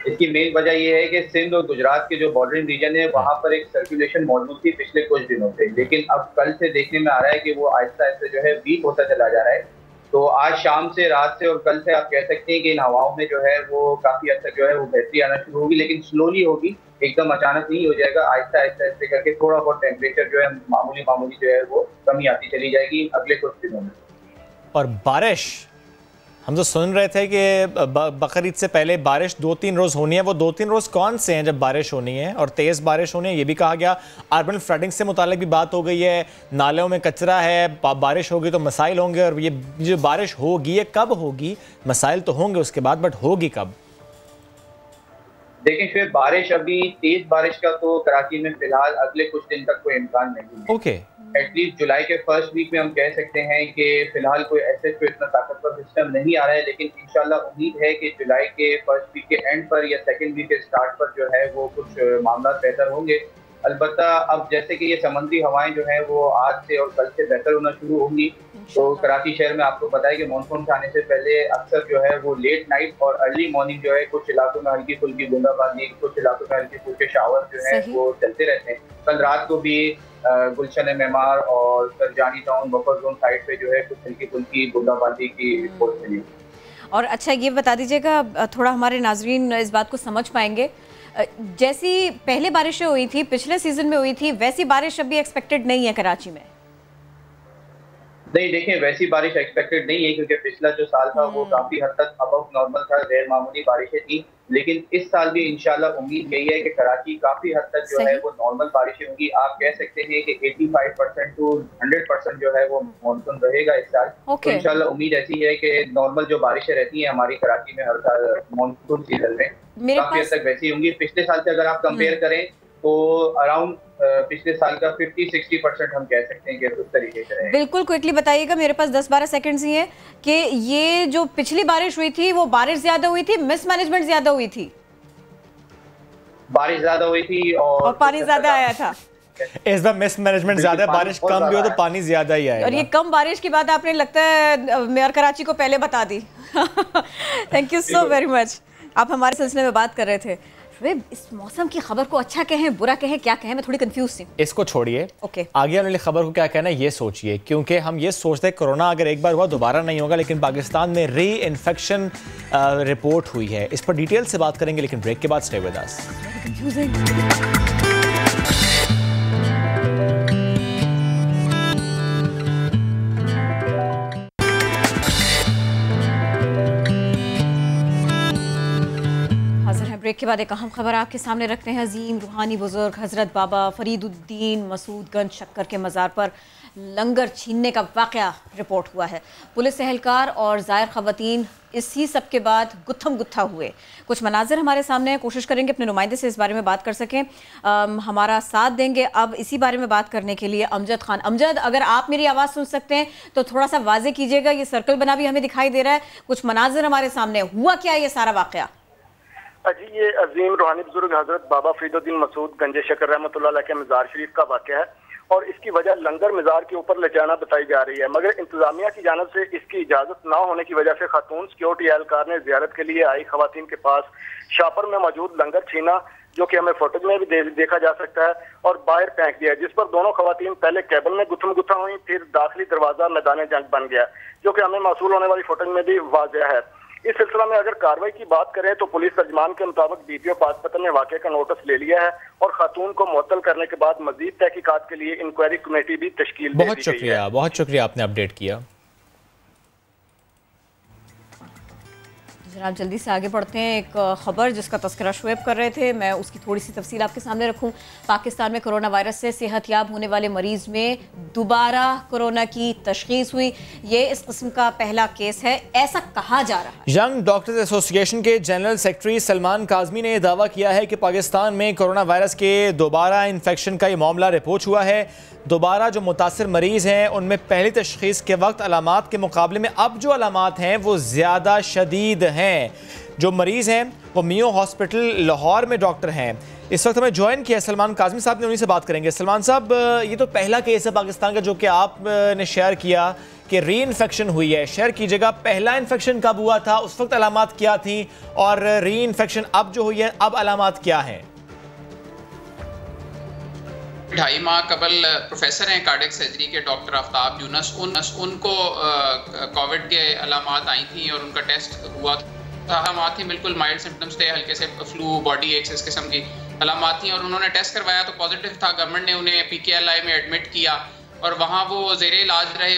इसकी मेन वजह ये है कि सिंध और गुजरात के जो बॉर्डरिंग रीजन है वहाँ पर एक सर्कुलेशन मौजूद थी पिछले कुछ दिनों से, लेकिन अब कल से देखने में आ रहा है कि वो आहिस्ता आहिस्ता जो है वीक होता चला जा रहा है। तो आज शाम से, रात से और कल से आप कह सकते हैं कि इन हवाओं में जो है वो काफ़ी हद तक जो है वो बेहतरी आना शुरू होगी, लेकिन स्लोली होगी, एकदम अचानक नहीं हो जाएगा। आहिस्ता आहिस्ता ऐसे करके थोड़ा बहुत टेम्परेचर जो है मामूली जो है वो कमी आती चली जाएगी अगले कुछ दिनों में। और बारिश, हम तो सुन रहे थे कि बकरीद से पहले बारिश 2-3 रोज़ होनी है। वो 2-3 रोज़ कौन से हैं जब बारिश होनी है और तेज़ बारिश होनी है? ये भी कहा गया। अर्बन फ्लडिंग से मुतालिक भी बात हो गई है, नालों में कचरा है, बारिश होगी तो मसाइल होंगे। और ये जो बारिश होगी ये कब होगी? मसाइल तो होंगे उसके बाद, बट होगी कब? देखिए फिर बारिश, अभी तेज बारिश का तो कराची में फिलहाल अगले कुछ दिन तक कोई इम्कान नहीं है। ओके, एटलीस्ट जुलाई के फर्स्ट वीक में हम कह सकते हैं कि फिलहाल कोई ऐसे कोई इतना ताकतवर सिस्टम नहीं आ रहा है, लेकिन इंशाल्लाह उम्मीद है कि जुलाई के फर्स्ट वीक के एंड पर या सेकंड वीक के स्टार्ट पर जो है वो कुछ मामला बेहतर होंगे। अलबत्ता अब जैसे कि ये समुद्री हवाएं जो हैं वो आज से और कल से बेहतर होना शुरू होंगी। तो कराची शहर में आपको पता है कि मानसून आने से पहले अक्सर जो है वो लेट नाइट और अर्ली मॉर्निंग जो है कुछ इलाकों में हल्की फुल्की बूंदाबांदी, कुछ इलाकों में हल्के फुल्के शावर जो है वो चलते रहते हैं। कल रात को भी गुलशन मेमार और Sarjani town buffer zone side पे जो है कुछ हल्की फुल्की बूंदाबांदी की रिपोर्ट मिली। और अच्छा ये बता दीजिएगा, थोड़ा हमारे नाजरीन इस बात को समझ पाएंगे, जैसी पहले बारिशें हुई थी पिछले सीजन में हुई थी वैसी बारिश अभी एक्सपेक्टेड नहीं है कराची में? नहीं, देखिए वैसी बारिश एक्सपेक्टेड नहीं है, क्योंकि पिछला जो साल था वो काफी हद तक अबव नॉर्मल था, गैर मामूली बारिशें थी। लेकिन इस साल भी इंशाल्लाह उम्मीद यही है कि कराची काफी हद तक जो है वो नॉर्मल बारिशें होंगी। आप कह सकते हैं कि 85% टू 100% जो है वो मानसून रहेगा इस साल। तो इंशाल्लाह उम्मीद ऐसी है कि नॉर्मल जो बारिशें रहती हैं हमारी कराची में हर साल मानसून सीजन में काफी हद तक वैसी होंगी। पिछले साल से अगर आप कंपेयर करें तो अराउंड पिछले साल का 50-60% हम कह सकते हैं कि उस तरीके से रहेगा। बिल्कुल क्विकली बताइएगा, मेरे पास 10-12 सेकंड्स ही है, कि ये जो पिछली बारिश हुई थी वो बारिश ज्यादा हुई थी, मिसमैनेजमेंट ज्यादा हुई थी? बारिश ज्यादा हुई थी और पानी ज्यादा आया था। इस बार मिसमैनेजमेंट ज्यादा, बारिश कम भी हो तो पानी ज्यादा ही आएगा। और ये कम बारिश की बात आपने लगता है मेयर कराची को पहले बता दी। Thank you so very much. आप हमारे सिलसिले में बात कर रहे थे। इस मौसम की खबर को अच्छा कहें, बुरा कहें, क्या कहें? मैं थोड़ी कंफ्यूज थी। इसको छोड़िए, ओके, आगे आने वाली खबर को क्या कहना है ये सोचिए, क्योंकि हम ये सोचते हैं कोरोना अगर एक बार हुआ दोबारा नहीं होगा, लेकिन पाकिस्तान में री इन्फेक्शन रिपोर्ट हुई है। इस पर डिटेल से बात करेंगे, लेकिन ब्रेक के बाद स्टे विद अस। ब्रेक के बाद एक अहम खबर आपके सामने रखते हैं। अजीम रूहानी बुजुर्ग हज़रत बाबा फरीदुद्दीन मसूदगंज शक्कर के मज़ार पर लंगर छीनने का वाक़या रिपोर्ट हुआ है। पुलिस एहलकार और ज़ायर ख़वातीन इसी सब के बाद गुत्थम गुत्था हुए। कुछ मनाजिर हमारे सामने हैं, कोशिश करेंगे अपने नुमाइंदे से इस बारे में बात कर सकें। हमारा साथ देंगे अब इसी बारे में बात करने के लिए अमजद खान। अमजद, अगर आप मेरी आवाज़ सुन सकते हैं तो थोड़ा सा वाजे कीजिएगा। ये सर्कल बना भी हमें दिखाई दे रहा है, कुछ मनाजिर हमारे सामने। हुआ क्या ये सारा वाक़या? जी, ये अजीम रूहानी बुजुर्ग हजरत बाबा फरीदुद्दीन मसूद गंजे शक्कर रहमतुल्लाह अलैह के मज़ार शरीफ का वाक़या है और इसकी वजह लंगर मज़ार के ऊपर ले जाना बताई जा रही है, मगर इंतजामिया की जानिब से इसकी इजाज़त ना होने की वजह से खातून सिक्योरिटी एहलकार ने ज़ियारत के लिए आई खवातीन के पास शापर में मौजूद लंगर छीना, जो कि हमें फोटोज में भी देखा जा सकता है, और बाहर फेंक दिया, जिस पर दोनों खवातीन पहले केबल में गुत्थम गुत्था हुई, फिर दाखिली दरवाजा मैदान जंग बन गया, जो कि हमें मौसूल होने वाली फोटोज में भी वाज़ेह है। इस सिलसिला में अगर कार्रवाई की बात करें तो पुलिस तर्जमान के मुताबिक डीपीओ पाकपतन ने वाक़े का नोटिस ले लिया है और खातून को मुअत्तल करने के बाद मजीद तहकीकात के लिए इंक्वायरी कमेटी भी तश्कील दे दी गई है। बहुत शुक्रिया आपने अपडेट किया। जनाब जल्दी से आगे बढ़ते हैं। एक खबर जिसका तस्करा शुएब कर रहे थे, मैं उसकी थोड़ी सी तफसील आपके सामने रखूं। पाकिस्तान में कोरोना वायरस से सेहतयाब होने वाले मरीज में दोबारा कोरोना की तशखीस हुई। ये इस किस्म का पहला केस है, ऐसा कहा जा रहा है। यंग डॉक्टर्स एसोसिएशन के जनरल सेक्रेटरी सलमान काज़मी ने दावा किया है कि पाकिस्तान में कोरोना वायरस के दोबारा इन्फेक्शन का ये मामला रिपोर्ट हुआ है। दोबारा जो मुतासिर मरीज़ हैं उनमें पहली तशख़ीस के वक्त अलामात के मुकाबले में अब जो अलामात हैं वो ज़्यादा शदीद हैं। जो मरीज़ हैं वो मियो हॉस्पिटल लाहौर में डॉक्टर हैं। इस वक्त हमें ज्वाइन किया सलमान काज़मी साहब ने, उन्हीं से बात करेंगे। सलमान साहब, ये तो पहला केस है पाकिस्तान का जो कि आपने शेयर किया कि री इन्फेक्शन हुई है। शेयर कीजिएगा, पहला इन्फेक्शन कब हुआ था, उस वक्त अलामात क्या थी, और री इन्फेक्शन अब जो हुई है अब अलामात क्या हैं? 2.5 माह कबल प्रोफेसर हैं कार्डियक सर्जरी के डॉक्टर आफ्ताब यूनस, उनको कोविड के अलामात आई थी और उनका टेस्ट हुआ था। अलामात थी बिल्कुल माइल्ड सिम्टम्स थे, हल्के से फ्लू, बॉडी एक्स, इस किस्म की अलामात थी और उन्होंने टेस्ट करवाया तो पॉजिटिव था। गवर्नमेंट ने उन्हें PKLI में एडमिट किया और वहाँ वो ज़ेरे इलाज रहे,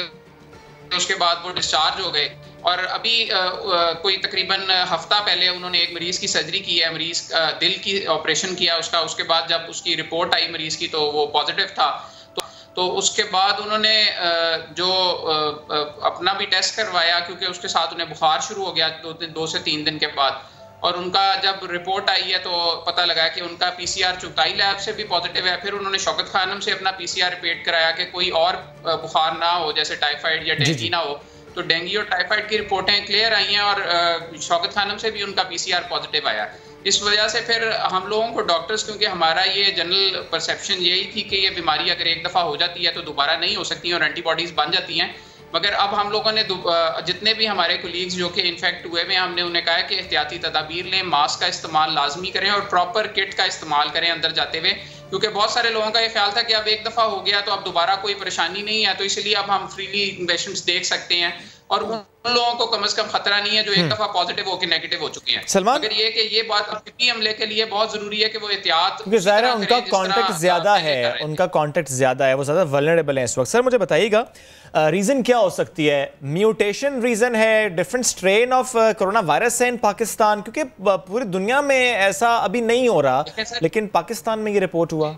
उसके बाद वो डिस्चार्ज हो गए और अभी कोई तकरीबन हफ्ता पहले उन्होंने एक मरीज़ की सर्जरी की है, मरीज़ दिल की ऑपरेशन किया उसका। उसके बाद जब उसकी रिपोर्ट आई मरीज़ की तो वो पॉजिटिव था, तो उसके बाद उन्होंने जो अपना भी टेस्ट करवाया क्योंकि उसके साथ उन्हें बुखार शुरू हो गया 2 से 3 दिन के बाद और उनका जब रिपोर्ट आई है तो पता लगा कि उनका PCR चुगताई लैब से भी पॉजिटिव है। फिर उन्होंने शौकत खानम से अपना PCR रिपीट कराया कि कोई और बुखार ना हो जैसे टाइफाइड या डेंगू ना हो, तो डेंगू और टाइफाइड की रिपोर्टें क्लियर आई हैं और शौकत खानम से भी उनका PCR पॉजिटिव आया। इस वजह से फिर हम लोगों को डॉक्टर्स, क्योंकि हमारा ये जनरल परसेप्शन यही थी कि ये बीमारी अगर एक दफ़ा हो जाती है तो दोबारा नहीं हो सकती और एंटीबॉडीज़ बन जाती हैं, मगर अब हम लोगों ने जितने भी हमारे कोलीग्स जो कि इन्फेक्ट हुए हैं हमने उन्हें कहा कि एहतियाती तदाबीर लें, मास्क का इस्तेमाल लाजमी करें और प्रॉपर किट का इस्तेमाल करें अंदर जाते हुए, क्योंकि बहुत सारे लोगों का ये ख्याल था कि अब एक दफ़ा हो गया तो अब दोबारा कोई परेशानी नहीं है, तो इसलिए अब हम फ्रीली पेशेंट्स देख सकते हैं और उन लोगों को कम से कम खतरा नहीं है जो एक दफा पॉजिटिव होकर नेगेटिव हो चुके हैं। सलमान, अगर ये कि ये बात तिब्बी हमले के लिए बहुत जरूरी है कि वो एहतियात, क्योंकि ज़ाहिर है उनका कॉन्टेक्ट ज़्यादा है, उनका कॉन्टेक्ट ज़्यादा है, वो ज़्यादा वल्नरेबल है इस वक्त। सर मुझे बताइएगा रीज़न क्या हो सकती है? म्यूटेशन रीज़न है, different strain of corona virus है इन पाकिस्तान, क्योंकि पूरी दुनिया में ऐसा अभी नहीं हो रहा लेकिन पाकिस्तान में ये रिपोर्ट हुआ।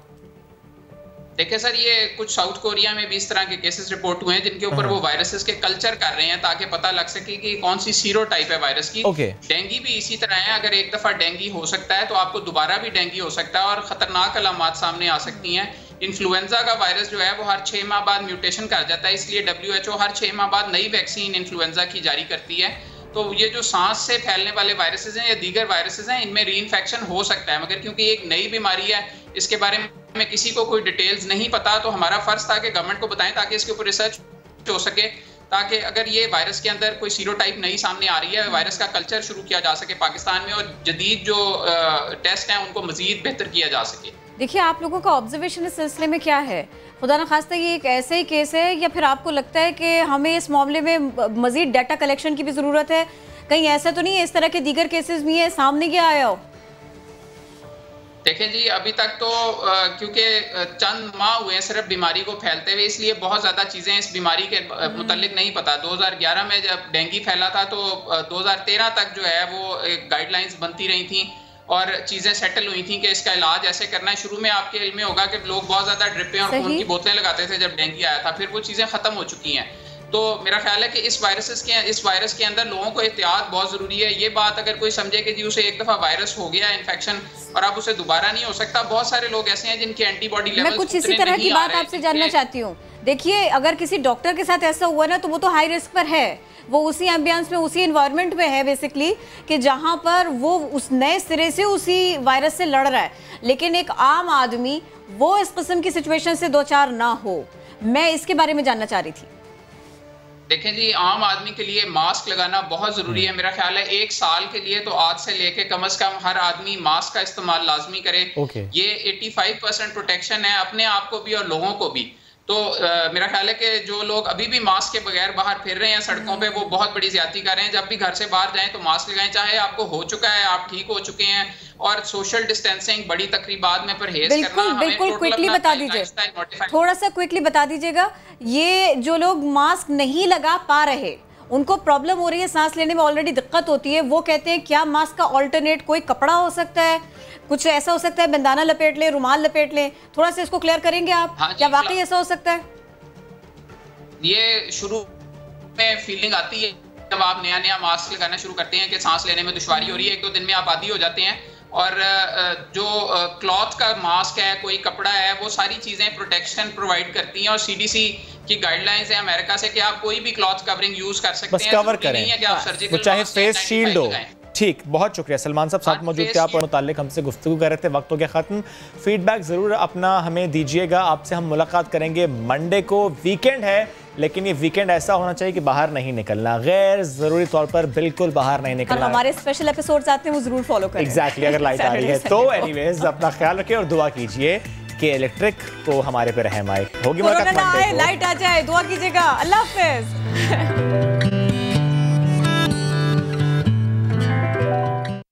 देखिए सर, ये कुछ साउथ कोरिया में भी इस तरह के केसेस रिपोर्ट हुए हैं जिनके ऊपर वो वायरसेस के कल्चर कर रहे हैं ताकि पता लग सके कि कौन सी सीरो टाइप है वायरस की। डेंगू भी इसी तरह है, अगर एक दफा डेंगू हो सकता है तो आपको दोबारा भी डेंगू हो सकता है और खतरनाक अलामात सामने आ सकती हैं। इन्फ्लुएंजा का वायरस जो है वो हर 6 माह बाद म्यूटेशन कर जाता है, इसलिए WHO हर 6 माह बाद नई वैक्सीन इन्फ्लुएंजा की जारी करती है। तो ये जो सांस से फैलने वाले वायरसेस हैं या दीगर वायरसेस हैं, इनमें रीइंफेक्शन हो सकता है, मगर क्योंकि एक नई बीमारी है इसके बारे में किसी को कोई डिटेल्स नहीं पता, तो हमारा फर्ज था कि गवर्नमेंट को बताएं ताकि इसके ऊपर रिसर्च हो सके, ताकि अगर ये वायरस के अंदर कोई सीरोटाइप नई सामने आ रही है, वायरस का कल्चर शुरू किया जा सके पाकिस्तान में और जदीद जो टेस्ट हैं उनको मजीद बेहतर किया जा सके। देखिए, आप लोगों का ऑब्जर्वेशन इस सिलसिले में क्या है? खुदा न खास्ता ये एक ऐसे ही केस है या फिर आपको लगता है कि हमें इस मामले में मजीद डाटा कलेक्शन की भी ज़रूरत है? कहीं ऐसा तो नहीं है इस तरह के दीगर केसेस भी हैं, सामने क्या आया हो? देखें जी, अभी तक तो क्योंकि चंद माह हुए हैं सिर्फ बीमारी को फैलते हुए, इसलिए बहुत ज़्यादा चीज़ें इस बीमारी के मुतल्लिक नहीं पता। 2011 में जब डेंगू फैला था तो 2013 तक जो है वो गाइडलाइंस बनती रही थी और चीज़ें सेटल हुई थी कि इसका इलाज ऐसे करना है। शुरू में आपके इल्म में होगा कि लोग बहुत ज़्यादा ड्रिपें और खून की बोतलें लगाते थे जब डेंगू आया था, फिर वो चीज़ें ख़त्म हो चुकी हैं। तो मेरा ख्याल है कि इस वायरस के अंदर लोगों को एहतियात बहुत ज़रूरी है। ये बात अगर कोई समझे कि जी उसे एक दफ़ा वायरस हो गया इन्फेक्शन और अब उसे दोबारा नहीं हो सकता, बहुत सारे लोग ऐसे हैं जिनके एंटीबॉडी लेवल मैं कुछ इसी तरह की बात आपसे जानना चाहती हूँ। देखिए, अगर किसी डॉक्टर के साथ ऐसा हुआ ना तो वो तो हाई रिस्क पर है, वो उसी एम्बियंस में उसी इन्वायरमेंट में है बेसिकली कि जहाँ पर वो उस नए सिरे से उसी वायरस से लड़ रहा है, लेकिन एक आम आदमी वो इस किस्म की सिचुएशन से दो चार ना हो। मैं इसके बारे में जानना चाह रही थी। देखें जी, आम आदमी के लिए मास्क लगाना बहुत ज़रूरी है। मेरा ख्याल है 1 साल के लिए तो आज से लेके कम से कम हर आदमी मास्क का इस्तेमाल लाजमी करे। ये 85% प्रोटेक्शन है अपने आप को भी और लोगों को भी। तो मेरा ख्याल है कि जो लोग अभी भी मास्क के बगैर बाहर फिर रहे हैं सड़कों पे, वो बहुत बड़ी ज्यादती कर रहे हैं। जब भी घर से बाहर जाएं तो मास्क लगाएं, चाहे आपको हो चुका है, आप ठीक हो चुके हैं, और सोशल डिस्टेंसिंग, बड़ी तकरीबात में परहेज करना। बिल्कुल क्विकली बता दीजिए, थोड़ा सा क्विकली बता दीजिएगा। ये जो लोग मास्क नहीं लगा पा रहे, उनको प्रॉब्लम हो रही है, सांस लेने में ऑलरेडी दिक्कत होती है, वो कहते हैं क्या मास्क का ऑल्टरनेट कोई कपड़ा हो सकता है, कुछ ऐसा हो सकता है, बंदाना लपेट ले, रुमाल लपेट ले, थोड़ा सा इसको क्लियर करेंगे आप? क्या वाकई ऐसा हो सकता है? ये शुरू में फीलिंग आती है जब आप नया नया मास्क लगाना शुरू करते हैं कि सांस लेने में दुश्वारी हो रही है, 1-2 दिन में आप आदी हो जाते हैं। और जो क्लॉथ का मास्क है, कोई कपड़ा है, वो सारी चीज़ें प्रोटेक्शन प्रोवाइड करती हैं। और CDC की गाइडलाइंस है अमेरिका से कि आप कोई भी क्लॉथ कवरिंग यूज कर सकते हैं, कवर करें, नहीं है कि आप सर्जिकल चाहे फेस शील्ड हो। ठीक, बहुत शुक्रिया सलमान साहब, साथ मौजूद थे आप और मुताल्लिक हमसे गुफ्तगू कर रहे थे। वक्त हो गया ख़त्म। फीडबैक ज़रूर अपना हमें दीजिएगा। आपसे हम मुलाकात करेंगे मंडे को। वीकेंड है, लेकिन ये वीकेंड ऐसा होना चाहिए कि बाहर नहीं निकलना, गैर ज़रूरी तौर पर बिल्कुल बाहर नहीं निकलना। हमारे स्पेशल एपिसोड्स आते हैं, वो ज़रूर फॉलो करें। एग्जैक्टली, अगर लाइट आ रही है तो। एनीवेज, अपना ख्याल रखिए और दुआ कीजिए। के इलेक्ट्रिक को हमारे पे रहम आए। होगी कोरोना ना आए, लाइट आ जाए, दुआ कीजिएगा। अल्लाह हाफिज।